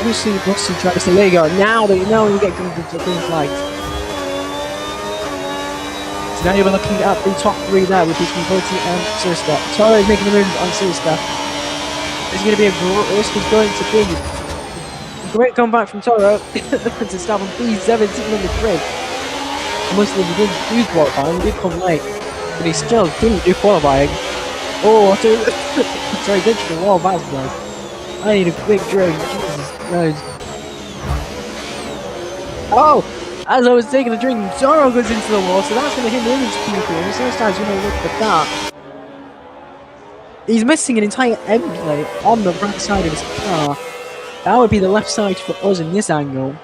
Obviously, what's the driver? So there you go. Now we get green flags. So now you're looking at the top three there with between Voti and Sirsta. Toro is making a move on Sirsta. This is going to be a great comeback from Toro to start on P17 in the grid. Mostly he didn't do qualifying, he did come late, but he still didn't do qualifying. Oh, sorry, did the wall bad though. I need a quick drink. Jesus Christ. Oh, As I was taking a drink, Zoro goes into the wall, so that's going to hit him into P4. So starts going to look at that. He's missing an entire end plate on the right side of his car. That would be the left side for us in this angle.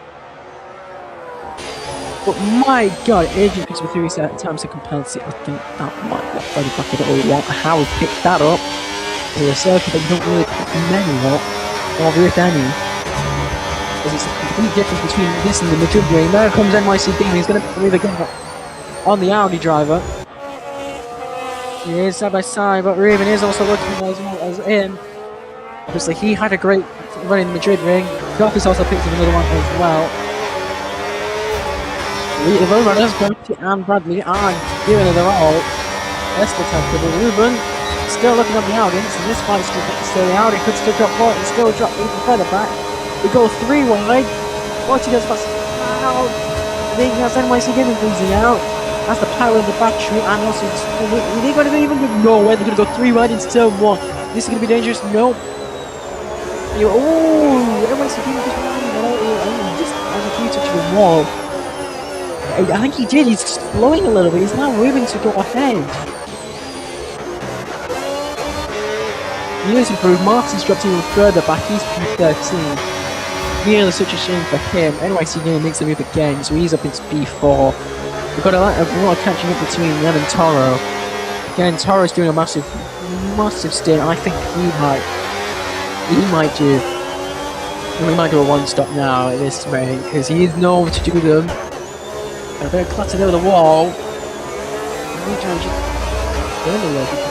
But my god, Agent picks with 3 times to compensate. I think that might not very back at all. How he picked that up is a circuit that you don't really pick many up, or if any. Because it's a complete difference between this and the Madrid ring. There comes NYC Gaming. He's going to move again on the Audi driver. He is side by side, but Ruben is also looking as well as him. Obviously, he had a great run in the Madrid ring. Goff also picked up another one as well. The road runners, Bertie and Bradley, are giving it their all. That's the temper. Ruben still looking at the audience, and this fight's still the Audi could still drop more and still drop even further back. We go 3 wide. What he does fast out. Then he has NYC Gaming losing out. That's the power of the battery, and also they're going to even no way. They're going to go 3 wide into turn 1. This is going to be dangerous. No. Oh, NYC Gaming just has a few touches of the wall. I think he did. He's slowing a little bit. He's now moving to go ahead. He is improved. Martin's dropped even further back. He's P13. Really such a shame for him. NYC Gaming makes the move again, so he's up into P4. We've got a lot of catching up between them and Toro. Again, Toro's doing a massive stint. I think he might do a one-stop now at this rate, because he is known to do them. A bit clattered over the wall. You can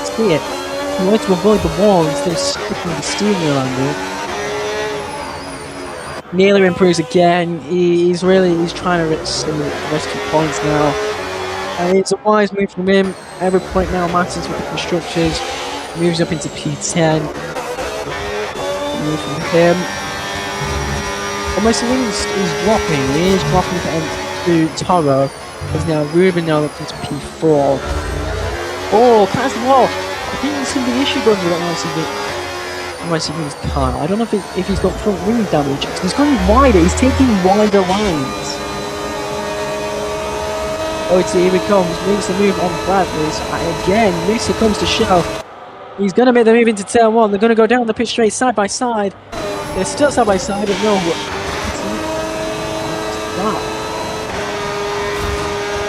see it. He wants to avoid the wall instead of sticking the steering wheel angle. Nearly improves again. He's trying to rescue points now. And it's a wise move from him. Every point now matters with the constructors. Moves up into P10. Move from him. Almost he's dropping. He is dropping to Toro. There's now Ruben now looking to P4. Oh, past the wall. I think there's going to be an issue going with that NYC Gaming's car. I don't know if he's got front wing damage. He's going wider. He's taking wider lines. Oh, here he comes. Makes the move on Bradley's. Again, Mixer comes to show. He's going to make the move into turn 1. They're going to go down the pit straight side by side. They're still side by side, but no.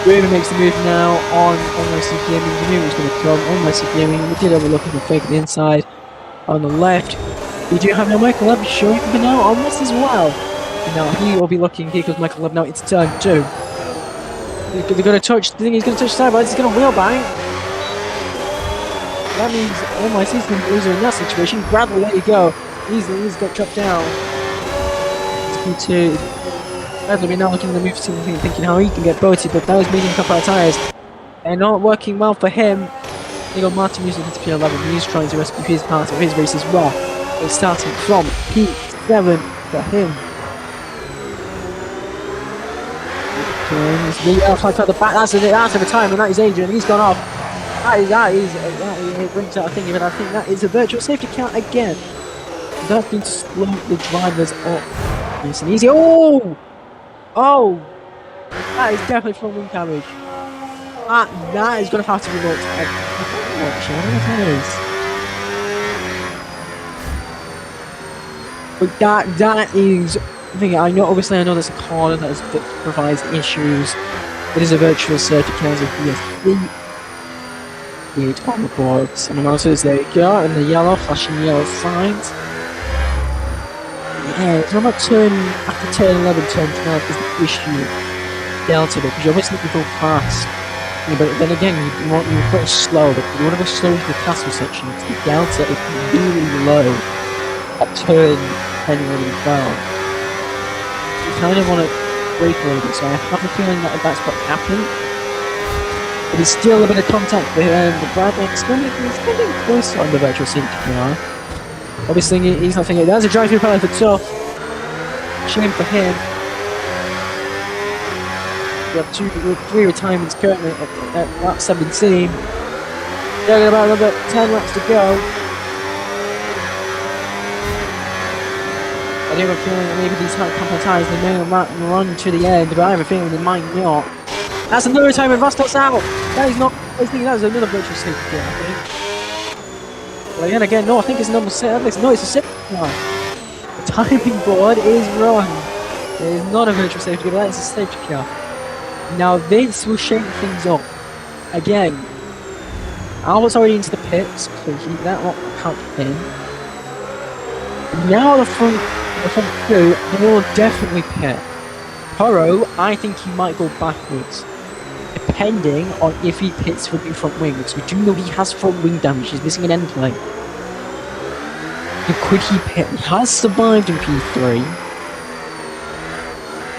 Ruben makes the move now on NYC Gaming. The move was going to come. NYC Gaming. We did overlook him and fake the inside. On the left, we do have now Michael Leb showing up now on this as well. And now he will be looking. Here goes Michael Leb now. It's turn 2. They're going to touch. The thing he's going to touch sideways. He's going to wheel bang. That means NYC's going to lose in that situation. Bradley, there you go. He's got dropped down. It's P2. Bradley now looking at the move, thinking how he can get boated, but that was meeting a couple of tyres. And not working well for him. You got Martin using into P11. He's trying to rescue his part of his race as well. It's starting from P7 for him. The outside at the back. That's a retirement. That is Adrian. He's gone off. That brings out a thingy, but I think that is a virtual safety count again. That's going to slow the drivers up. Nice and easy. Oh! That is definitely front wing damage. That is going to have to be looked at. I don't know if that is. But that is. I know. Obviously, I know there's a corner that provides issues. It is a virtual circuit count of VS3. Weird on the boards. And also there you go, and the yellow flashing yellow signs. Yeah, it's about after turn 11, turn 12 is the issue. Delta, because you're obviously looking to go fast. Yeah, but then again, you want to go slow, but you want to go slow into the castle section. The delta is really low at turn 10, 11, 12. You kind of want to break a little bit, so I have a feeling that that's what happened. But there's still a bit of contact with the Bradley. It's going to be close on the virtual safety car. Obviously, he's not thinking, that's a drive-through penalty for Tough. Shame for him. We have 3 retirements currently at lap 17. They're about another 10 laps to go. I have a feeling that maybe these couple of tires they may run to the end, but I have a feeling they might not. That's another time when Rostov's out. That is not. I think that is another virtual safety car. I think. But again, no. I think it's number 6. No, it's a safety car. The timing board is wrong. It is not a virtual safety car. That is a safety car. Now this will shake things up. Again, Albert's already into the pits, so that won't help him. Now the front two, they will definitely pit. Toro, I think he might go backwards, depending on if he pits for the front wing, because we do know he has front wing damage. He's missing an end plate. Could he pit? He has survived in P3.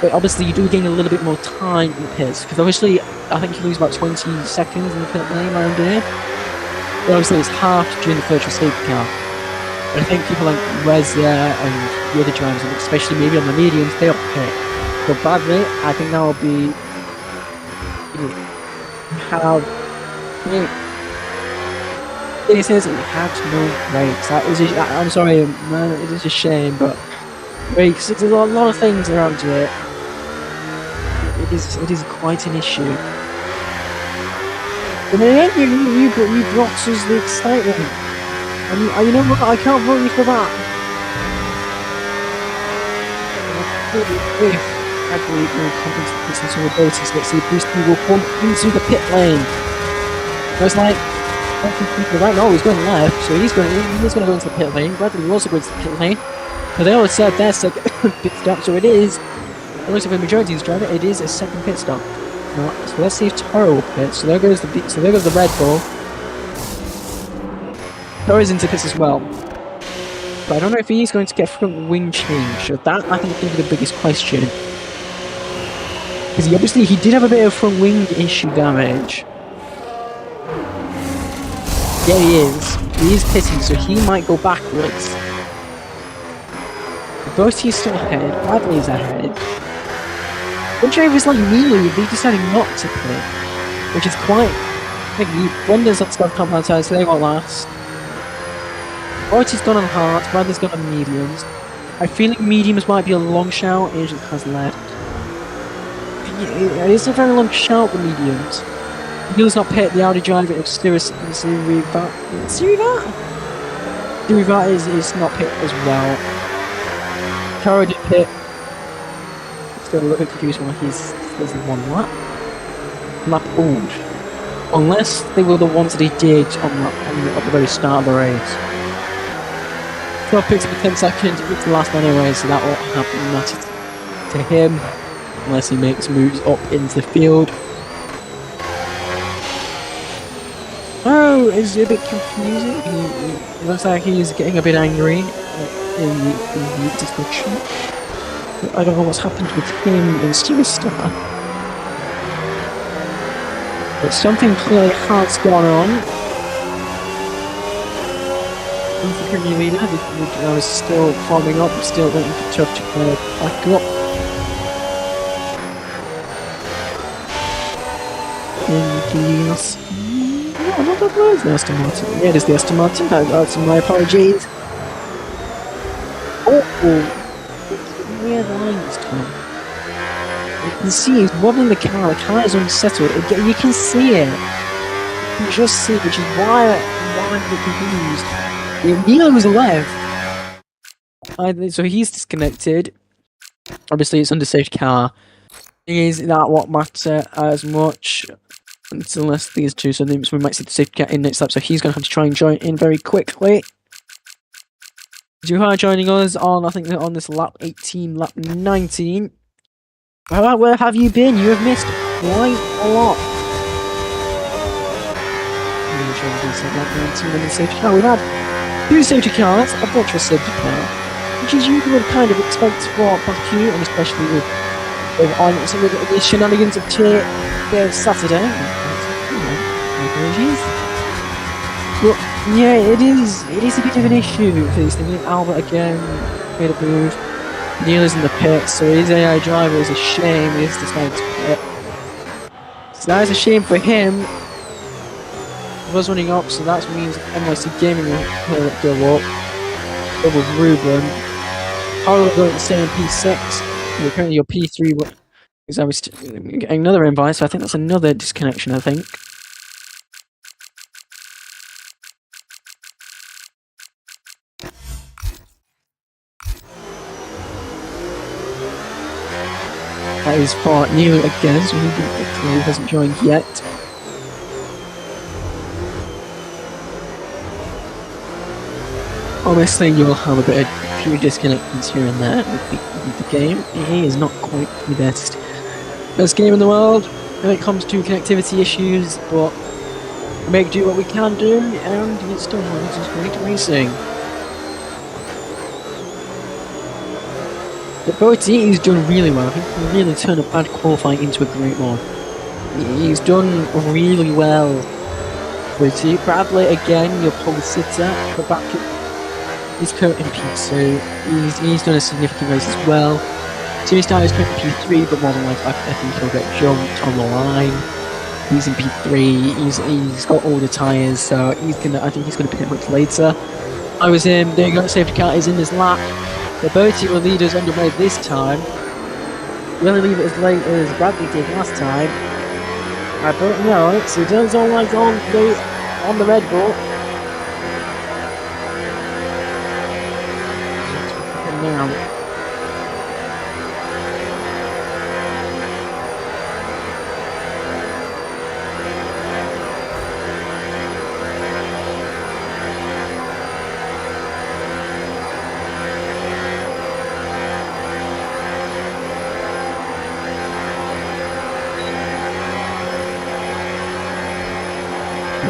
But obviously you do gain a little bit more time in the pits, because obviously I think you lose about 20 seconds in the pit lane around here. But obviously it's half during the virtual safety car. But I think people like Reza and the other drivers, and especially maybe on the mediums, they'll pit. But badly, I think that will be it says it had no brakes. That is I'm sorry, man, it is a shame, but brakes, there's a lot of things around here. It is quite an issue. But then you brought us the excitement. And you know what? I can't vote you for that. If Agreed will compensate this into abilities, let's see if Boosty will come into the pit lane. It's like people right now he's going left, so he's going to go into the pit lane. Bradley will also go into the pit lane. But they all said their second pit stop, so it is. It looks like the majority of these drivers, it is a second pit stop. So let's see if Toro will pit. So there goes the Red Bull. Toro's into pits as well. But I don't know if he's going to get front wing change. So that I think is going to be the biggest question. Because he did have a bit of front wing issue damage. Yeah, he is. He is pitting, so he might go backwards. Boasty is still ahead. Bradley's ahead. But drivers like me, they decided not to pit, which is quite. I think Brendan's on Scott compound tires, so they won't last. Boasty's gone on hard. Bradley's gone on mediums. I feel like mediums might be a long shout. Agent has left. It is a very long shout for mediums. He'll not pit the Audi driver of Sirivat is not pit as well. Toro did pit. Still a little bit confused why he's one lap old. Unless they were the ones that he did at the very start of the race. 12 picks for 10 seconds, it's the last one anyway, so that won't happen much to him. Unless he makes moves up into the field. Oh, it's a bit confusing. It looks like he's getting a bit angry in the discussion. I don't know what's happened with him and Steverstar. But something clearly has gone on. The Premier Leader, I was still forming up, still waiting for Chuck to back up. Not that was the Aston Martin. Yeah, it is the Aston Martin. That's my apologies. Weird line this time. You can see he's wobbling the car is unsettled. You can see it. You can just see it, which is why I'm confused. Milo was left. So he's disconnected. Obviously, it's under safety car. Is that what matter as much? Unless these two, so we might see the safety car in next lap. So he's going to have to try and join in very quickly. Juha joining us on, I think, on this lap 18, lap 19. Where have you been? You have missed quite a lot. We've had 2 safety cars, a virtual safety car, which is you would kind of expect for Baku, and especially with the shenanigans of Saturday. But yeah, it is a bit of an issue for these things. Albert again made a move. Neil is in the pit, so his AI driver is a shame. He's decided to pit. So that is a shame for him. He was running up, so that means NYC Gaming will go up. Over Ruben. Taro will go to stay in P6. You're currently your P3. Because I was getting another invite, so I think that's another disconnection, I think. That is for Neil again, so he hasn't joined yet. Obviously, you'll have a bit of few disconnections here and there with the game. He is not quite the best game in the world when it comes to connectivity issues, but we make do what we can do, and it's still just great racing. But Boaty, he's done really well. He can really turn a bad qualifying into a great one. He's done really well. Boaty. Bradley, again, your pole sitter, but back he's currently in P2. He's done a significant race as well. So he started in P3, but more than likely, I think he'll get jumped on the line. He's in P3. He's got all the tyres, so I think he's gonna pit much later. I was in. There you go. The safety car is in his lap. The Boaty will lead us underway this time. Will he leave it as late as Bradley did last time? I don't know. So he does all like on the Red Bull. Now.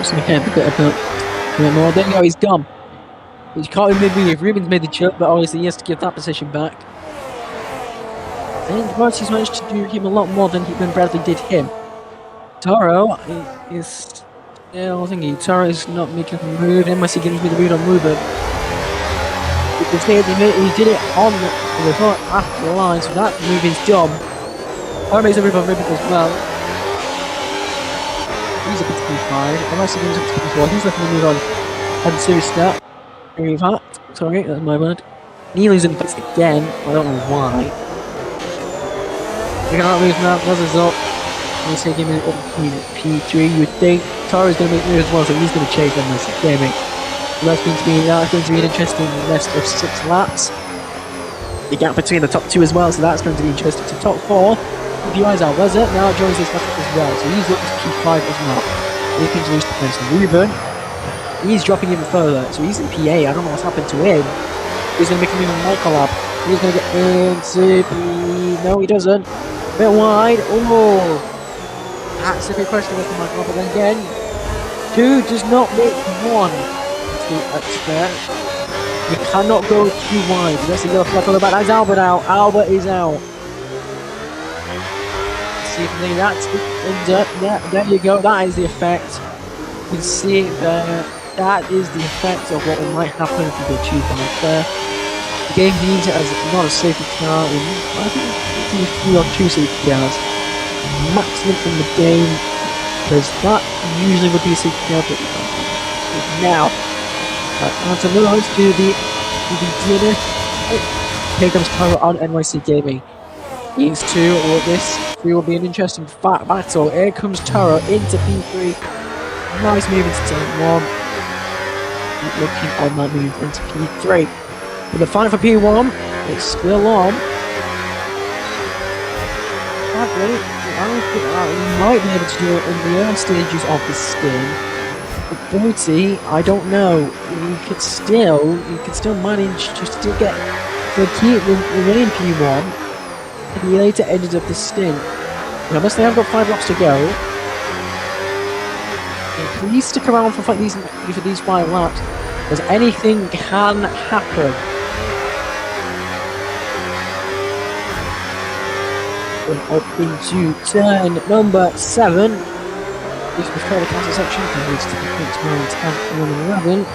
Ahead a bit more. There you go, he's gone. You can't remember if Ruben's made the jump, but obviously he has to give that position back. And Marty's managed to do him a lot more than Bradley did him. Taro is still thinking. Taro is not making a move unless he gives me the lead on Ruben. You can see he did it on the front after the line, so that move is done. Taro makes a move on Ruben as well. He's a bit too fine. Unless he goes up to P4, he's looking to move on serious step. Move that. Sorry, that's my word. Neely's in the place again. I don't know why. We can't move now. Buzzer's up. He's taking it up to P3. You would think Tara's going to make moves as well, so he's going to chase them this gaming. That's going to be an interesting rest of 6 laps. The gap between the top 2 as well, so that's going to be interesting. So top 4. If you eyes out, Buzzer now joins this matchup as well, so he's looking to P5 as well. He can lose the place to Ruben. He's dropping even further, so he's in PA. I don't know what's happened to him. He's going to make a move on Michael up. He's going to get into P. No, he doesn't. A bit wide. Oh, that's a good question with Michael, but then again, 2 does not make 1. That's fair. You cannot go too wide. That's a yellow flag on the back. That's Albert out. Albert is out. That's there you go. That is the effect. You can see it there. That is the effect of what might happen if you go too wide there. The game needs it as not a safety car. I think we have 2 safety cars maximum from the game, because that usually would be a safety car. But now, that's another one to the dinner. Here comes Tyler on NYC Gaming. These 2 or this 3 will be an interesting battle. Here comes Taro into P3. Nice move into turn 1. Looking on that move into P3. But the fight for P1, it's still on. Bradley, I think we might be able to do it in the early stages of the spin. But Boaty, I don't know. You could still manage to still get the keep remain P1. He later ended up the stint. Unless they have got 5 laps to go. Please stick around for these 5 laps, because anything can happen. Up into turn number 7. This before the counter section, leads to the points 9, 10, 11, 11.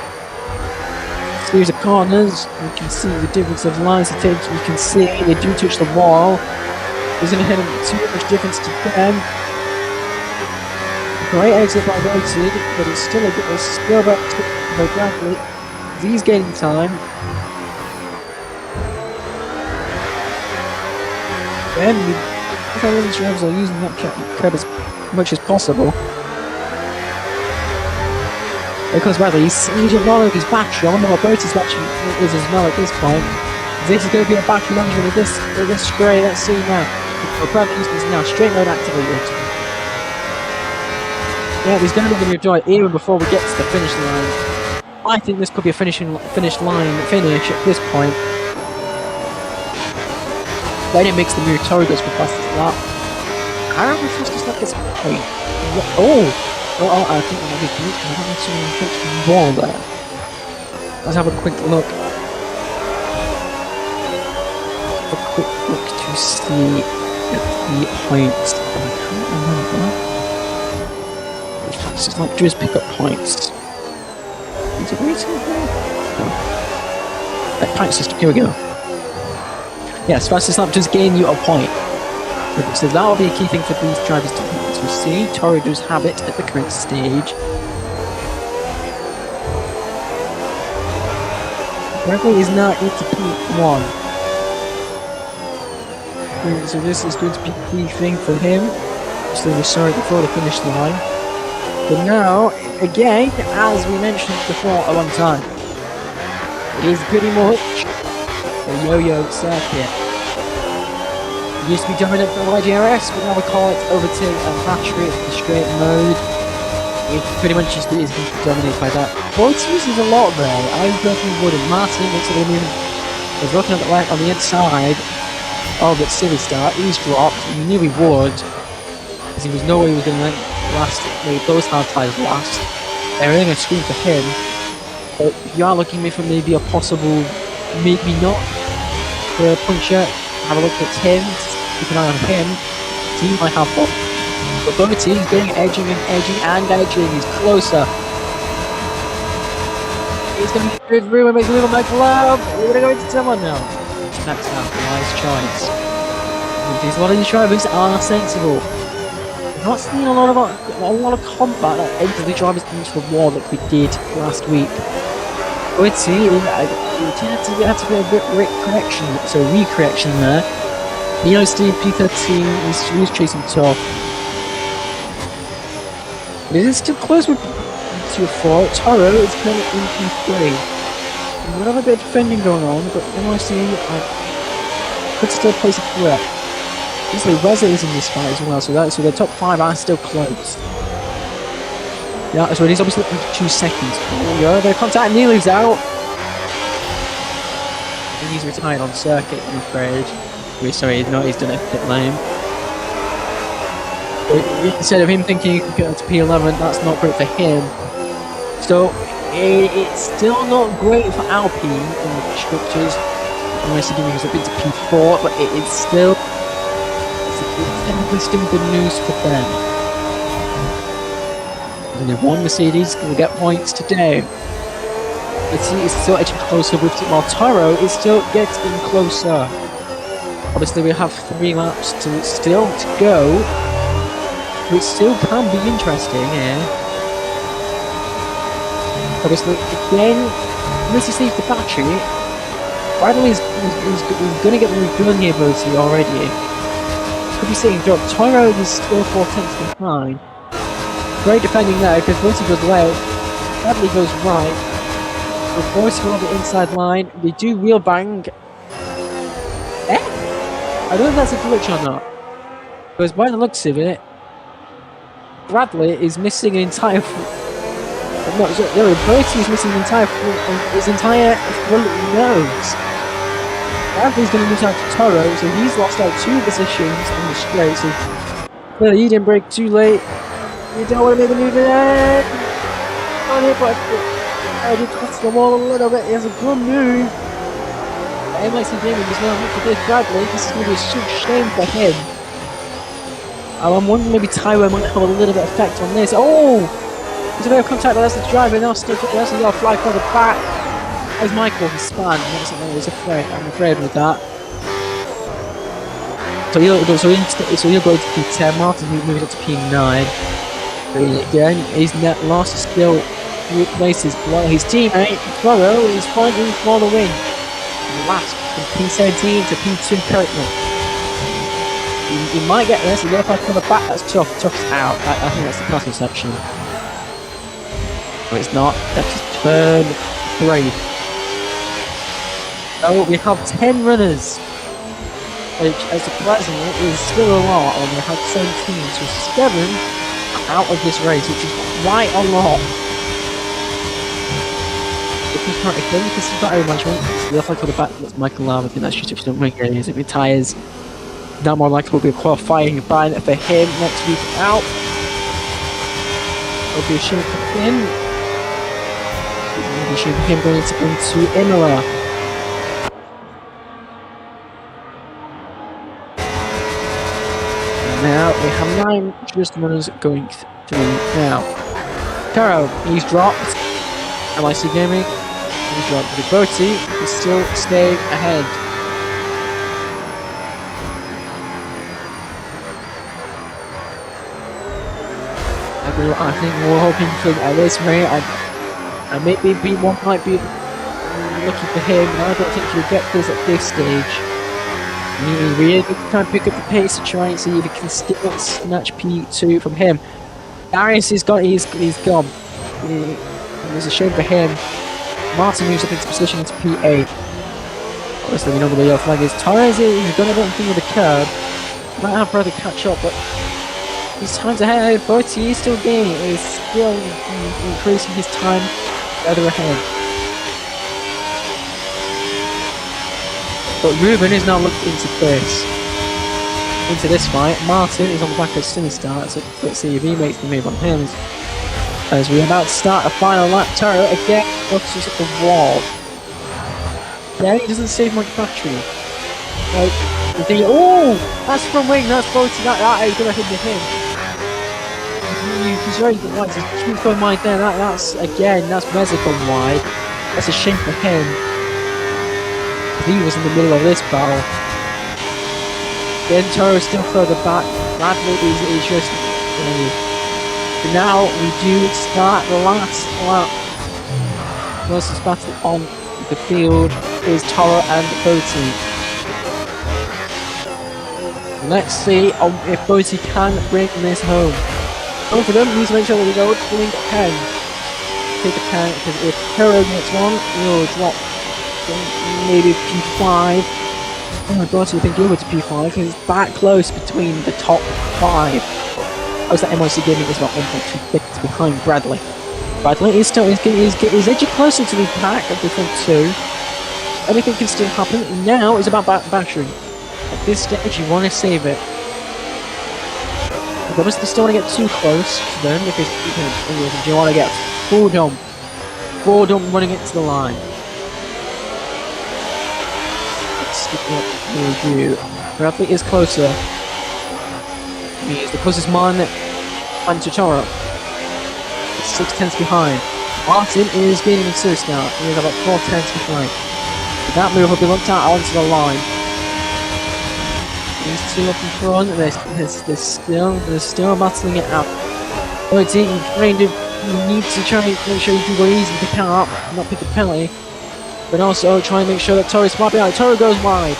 Series of corners, we can see the difference of lines of tapes, we can see they do touch the wall. Isn't ahead of too much difference to them. Great exit by Boaty, but it's still back to Bradley. He's gaining time. Again, the drivers are using that curb as much as possible. Because Bradley, he's using a lot of his battery. I wonder what both his battery is as well at this point. This is going to be a battery management of this straight. Let's see now. Bradley is now straight mode activated. Yeah, he's going to be enjoy it even before we get to the finish line. I think this could be a finish line finish at this point. Then it makes the move. Tori goes for fastest lap. I don't know if fastest lap gets point. Oh, I think that might be good. I haven't seen a quick ball there. Let's have a quick look. A quick look to see the points. I can't remember. Fastest lap does pick up points. Is it racing? No. Point system. Here we go. Yes, fastest lap does gain you a point. So that will be a key thing for these drivers to see. Toro does have it at the current stage. Bradley is now into P1. So this is going to be a key thing for him. So we're sorry before the finish line. But now, again, as we mentioned before a long time, it is pretty much a yo-yo circuit. It used to be dominant for YGRS, but now we call it over to battery, the straight mode. It pretty much is going to be dominated by that. Boats uses a lot there. I definitely wouldn't. Martin looks at him, was looking at the left on the inside of that silly start. He's dropped. He knew he would, because he was no way he was going to last. Those hard tires last. They're really going to scream for him. But if you are looking for maybe a possible, maybe not, for a puncture, have a look at him. Keep an eye on him. He might have fun. But both teams getting edging. He's closer. He's going to be good through and make a little McLeod. We're going to go into someone now. That's not a wise choice. Because a lot of these drivers are sensible. We're not seeing a lot of combat that enters the drivers into the wall like we did last week. We'd see it had to be a bit correction, so recorrection there. Neo Steve P13 is chasing top. But it is still close with P4. Toro is kind of in P3. We have a bit of defending going on, but NYC could still place a threat. Obviously, Reza is in this fight as well, so the top 5 are still close. Yeah, so he's obviously looking for 2 seconds. There we go, the contact, Neely's out. And he's retired on circuit, I'm afraid. We're sorry, he's done a pit lane. But instead of him thinking he could get to P11, that's not great for him. So, it's still not great for Alpine in the constructors. Unless he gives a bit to P4, but it's still technically still good news for them. And if one Mercedes will get points today. Let's see, it's still edging closer with it, while Toro is still getting closer. Obviously, we have 3 laps still to go, which still can be interesting here. Obviously, again, unless he saves the battery, Bradley is going to get the redundant ability already. Could be saying drop. Toro is still 4 tenths behind. Great defending there, because Boise goes left, Bradley goes right. With Boise on the inside line, they do wheel bang. I don't know if that's a glitch or not. Because by the looks of it, Bradley is missing an entire Boise is missing his entire front nose. Bradley's going to lose out to Toro, so he's lost out 2 positions in the straight. So clearly he didn't brake too late. You don't want to make a move there. On it, but he cuts the wall a little bit. He has a good move. MIC Gaming does not look for this Bradley. This is going to be a shame for him. I'm wondering maybe Taiwan might have a little bit of effect on this. Oh! There's a bit of contact, but that's the driver now still that's got a fly for the back. There's Michael, he spun. I'm afraid with that. So he'll go to P10. Martin moves up to P9. But again, his net loss is still replaces his teammate. Toro is fighting for the win. Last from P17 to P2 currently. He might get this. He goes back on the back. That's tough. Tough's out. I think that's the castle section. No, it's not. That's turn 3. So we have 10 runners, which, as surprisingly, is still a lot. And we have 17, so 7 out of this race, which is quite a lot. If you can't, again, you can see battery management. The left for the back, that's Michael Lamb. I think that's just if you don't ring it. If it retires, now more likely will be a qualifying ban for him next week out. It'll be a shame for him. It'll be a shame for him going into Imola. Now we have 9 just runners going through now. Taro, he's dropped. MIC Gaming, he's dropped. The Boaty is still staying ahead. I think we're hoping for at this rate. And maybe B1 might be looking for him. I don't think he'll get this at this stage. He really trying to pick up the pace to try and see if he can still snatch P2 from him. Darius he's gone. It's a shame for him. Martin moves up into position into P8. Obviously, we know what the yellow flag is. Torres is going to do something with the curb. Might have brother catch up, but his time's ahead. But he's still gaining. He's still increasing his time further ahead. But Ruben is now looking into this fight. Martin is on the back of Sinistar, so let's see if he makes the move on him. As we're about to start a final lap, Taro again focuses at the wall. Yeah, he doesn't save much battery. Like, you think, oh, that's from wing, that's floating, that is going to hit him. He's very good, like, keep going wide there, that's Mexico wide. That's a shame for him. He was in the middle of this battle. Then Taro is still further back. Bradley is just. But now we do start the last lap. Versus battle on the field is Taro and Boaty. Let's see if Boaty can bring this home. Both of them need to make sure that we go blink a pen. Take a pen, because if Taro gets one, we'll drop. Maybe P5. Oh my god, so you think you're to P5 because it's that close between the top 5. Oh, that MIC Gaming is about 1.2 seconds behind Bradley. Bradley is still is edging closer to the pack of the front 2. Anything can still happen. Now it's about battery. At this stage, you want to save it. You obviously still want to get too close to them because you want to get full dump running it to the line. Bradley is closer. He is the closest man to Taro. It's 6 tenths behind. Martin is gaining in Sus now. He is about 4 tenths behind. That move will be looked at onto the line. These two up in front. They're still battling it out. But you need to try and make sure you can go easy with the car, not pick a penalty. But also try and make sure that Toro is far behind. Toro goes wide.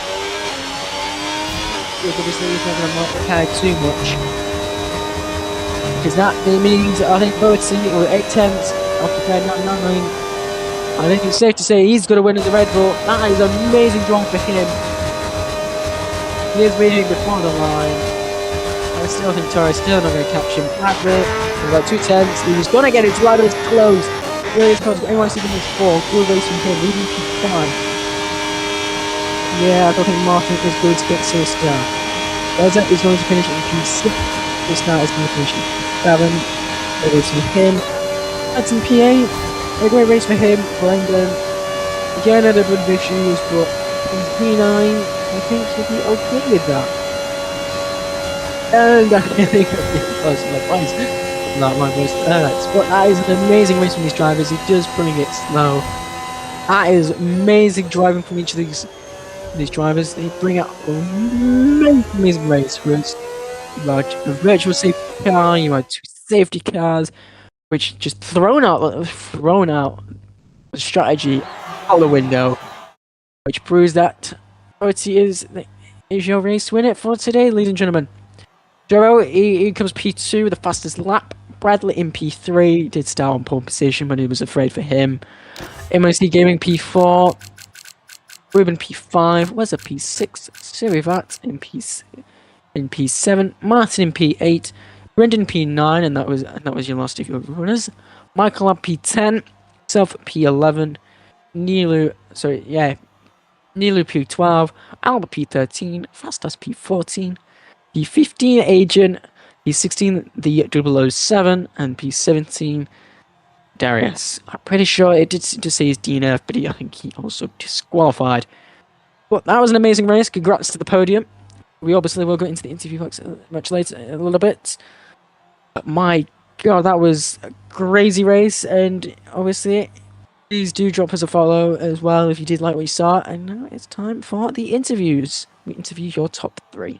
Obviously he's not going to tag too much. Because that means I think Boaty or 8 tenths off the 9. I think it's safe to say he's going to win as a Red Bull. That is an amazing draw for him. He is reading before the line. I still think Toro is still not going to catch him. Bradley, about 2 tenths. He's going to get it right, but it's close. Really is close, but anyone seeing this 4, good race from him, leading P5. Yeah, I don't think Martin is going to get Sinistar. Reza is going to finish in P6. Sinistar is going to finish in P7. Great race for him. That's in P8. A great race for him, Brendan. Again, had a bit of issues, but he's P9. I think he'll be okay with that. And I think I'll be close to my place. Not my most but that is an amazing race from these drivers. He does bring it slow. That is amazing driving from each of these drivers. They bring out amazing race routes. Like a virtual safety car, you had 2 safety cars, which just thrown out the strategy out the window, which proves that Boaty is is your race winner for today, ladies and gentlemen. Joe, here comes P2 with the fastest lap. Bradley in P3 did start on pole position, but he was afraid for him. MIC Gaming P4. Ruben P5. Where's a P6? Sirivat in P7. Martin in P8. Brendan P9, and that was your last of your runners. Michael at P10. Self P11. Nilu P12. Albert P13. Fastas P14. P15 Agent. P16 the 007, and P17 Darius. I'm pretty sure it did just say his DNF, but I think he also disqualified. But that was an amazing race. Congrats to the podium. We obviously will go into the interview much later, a little bit. But my God, that was a crazy race, and obviously, please do drop us a follow as well if you did like what you saw. And now it's time for the interviews. We interview your top 3.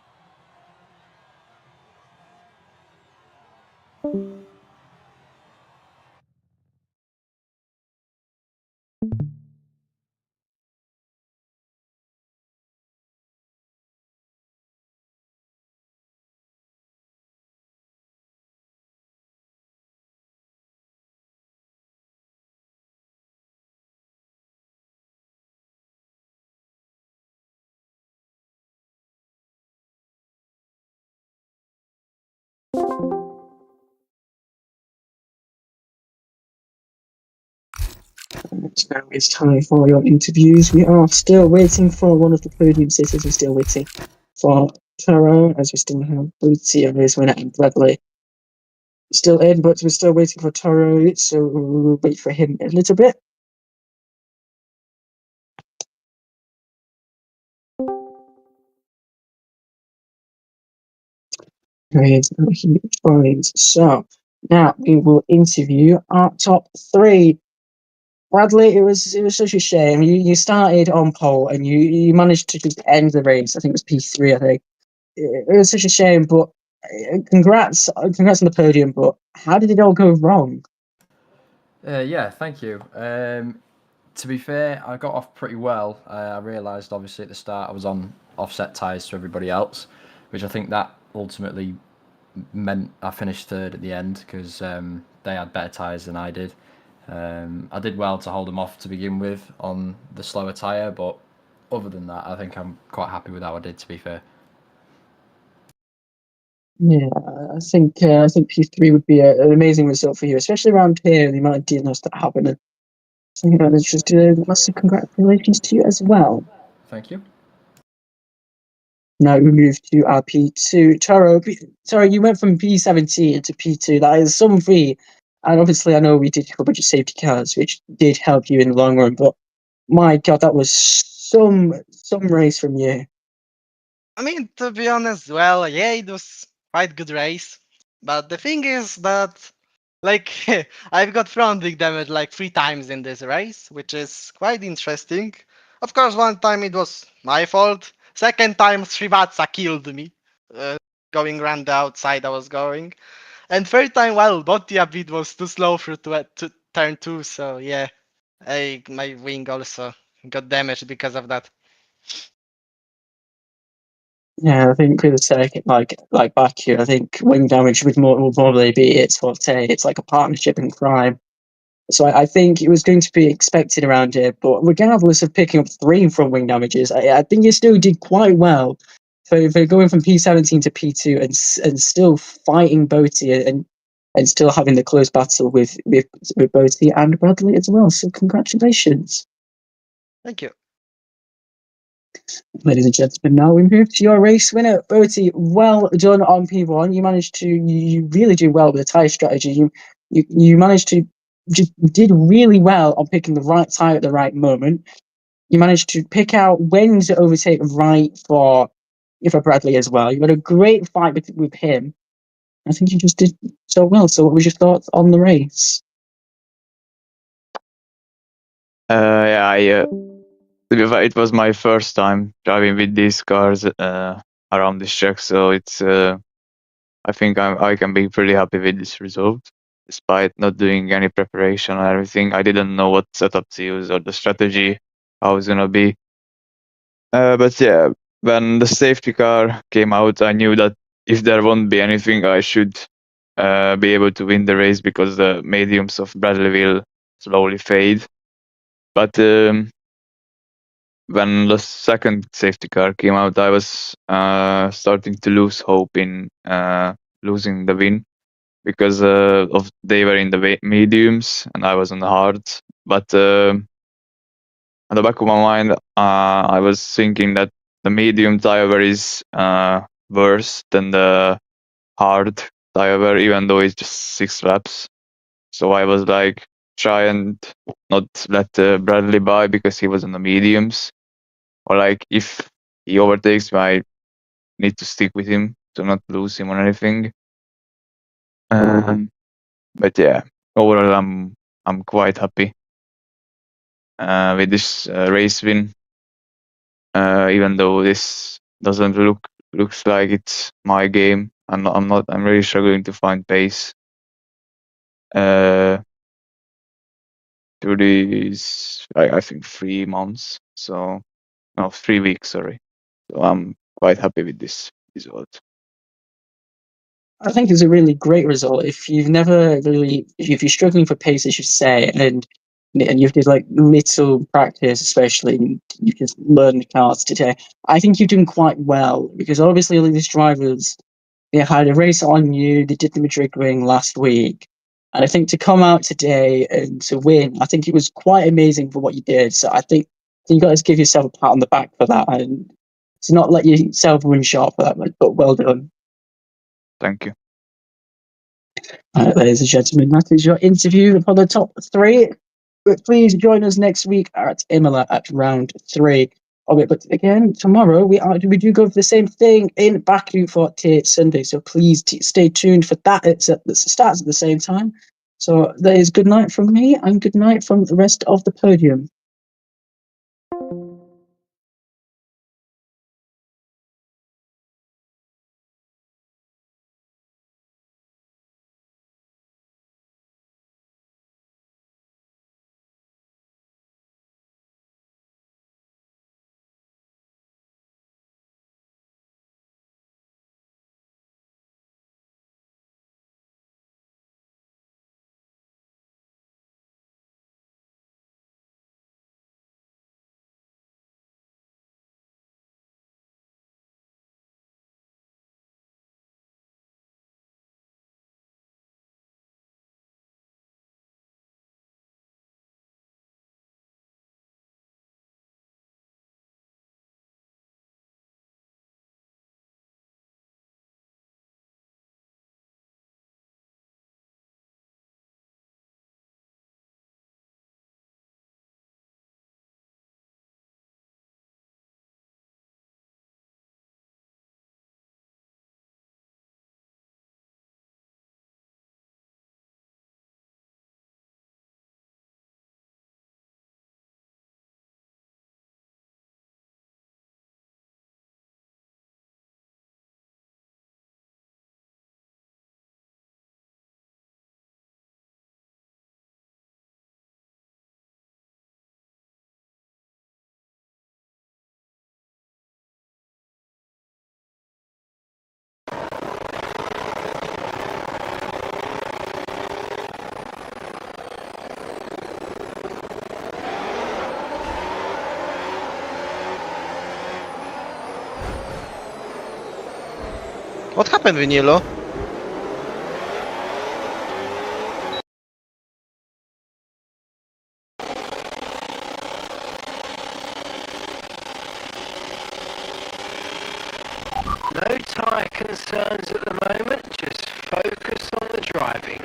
Now it's time for your interviews. We are still waiting for one of the podium sitters. We're still waiting for Taro, as we still have Bootsy and race winner and Bradley still in, but we're still waiting for Taro, so we'll wait for him a little bit. Great, fine. So now we will interview our top 3. Bradley, it was such a shame. You started on pole and you managed to just end the race. I think it was P3. I think it was such a shame, but congrats on the podium. But how did it all go wrong? Yeah, thank you. To be fair, I got off pretty well. I realised obviously at the start I was on offset tyres to everybody else, which I think that ultimately meant I finished third at the end because they had better tyres than I did. I did well to hold them off to begin with on the slower tyre, but other than that, I think I'm quite happy with how I did, to be fair. Yeah, I think P3 would be an amazing result for you, especially around here, the amount of DNFs that happen. And so, let's just do a massive congratulations to you as well. Thank you. Now we move to our P2. Taro, sorry, you went from P17 to P2. That is some free. And obviously, I know we did have a bunch of safety cars, which did help you in the long run. But my God, that was some race from you. I mean, to be honest, well, yeah, it was quite good race. But the thing is that, like, I've got fronting damage like 3 times in this race, which is quite interesting. Of course, one time it was my fault. Second time, Srivatsa killed me, uh, going around the outside I was going. And third time, well, Botia bit was too slow through to turn 2, so yeah, my wing also got damaged because of that. Yeah, I think for the second, like back here, I think wing damage would probably be its forte. It's like a partnership in crime. So I think it was going to be expected around here. But regardless of picking up 3 from wing damages, I think you still did quite well for going from P17 to P2 and still fighting Boaty and still having the close battle with Boaty and Bradley as well. So congratulations. Thank you. Ladies and gentlemen, now we move to your race winner, Boaty. Well done on P1. You managed to, you really do well with the tyre strategy. You managed to, just did really well on picking the right tyre at the right moment. You managed to pick out when to overtake right for Bradley as well. You had a great fight with him. I think you just did so well. So what was your thoughts on the race? It was my first time driving with these cars around this track, so it's I think I can be pretty happy with this result, despite not doing any preparation or everything. I didn't know what setup to use or the strategy how it's gonna be. But yeah, when the safety car came out, I knew that if there won't be anything, I should be able to win the race because the mediums of Bradley will slowly fade. But when the second safety car came out, I was starting to lose hope in losing the win because of they were in the mediums and I was on the hards. But at the back of my mind, I was thinking that the medium tire is worse than the hard tire, even though it's just 6 laps. So I was like, try and not let Bradley by because he was on the mediums. Or like, if he overtakes me, I need to stick with him to not lose him or anything. But yeah, overall, I'm quite happy with this race win. Even though this doesn't looks like it's my game. I'm really struggling to find pace through these I think 3 months. So no, 3 weeks, sorry. So I'm quite happy with this result. I think it's a really great result. If you're struggling for pace, as you say, and you've did like little practice, especially, and you just learned the cars today, I think you've done quite well because obviously all these drivers, they had a race on you. They did the Madrid Ring last week, and I think to come out today and to win, I think it was quite amazing for what you did. So I think you got to give yourself a pat on the back for that and to not let yourself run short for that. But well done. Thank you. Ladies and gentlemen, that is your interview for the top 3. But please join us next week at Imola at round 3. Okay, but again, tomorrow we do go for the same thing in Baku for Tier Sunday. So please stay tuned for that. It starts at the same time. So that is good night from me and good night from the rest of the podium. What happened, Vinilo? No tyre concerns at the moment, just focus on the driving.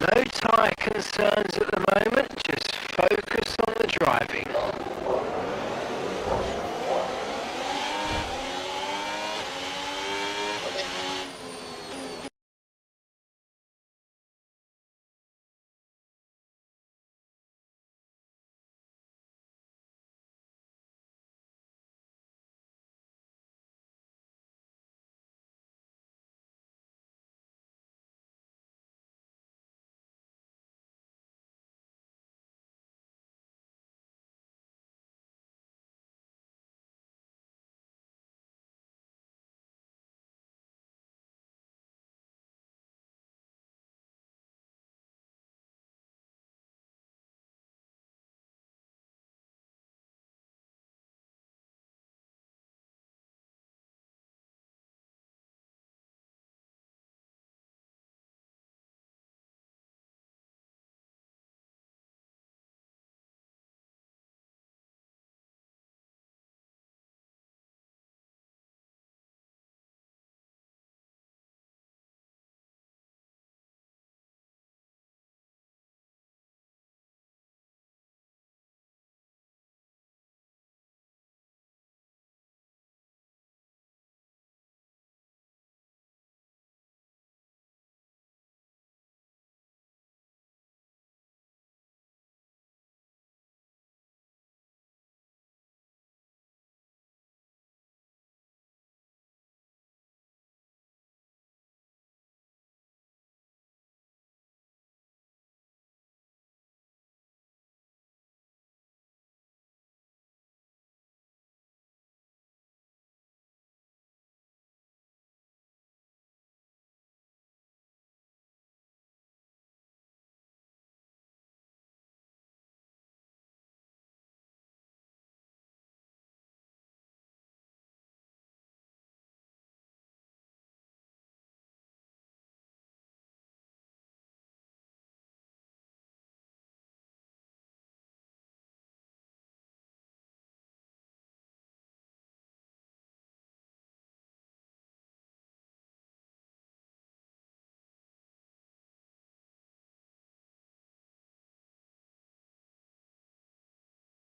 No tyre concerns at the moment, just focus on the driving.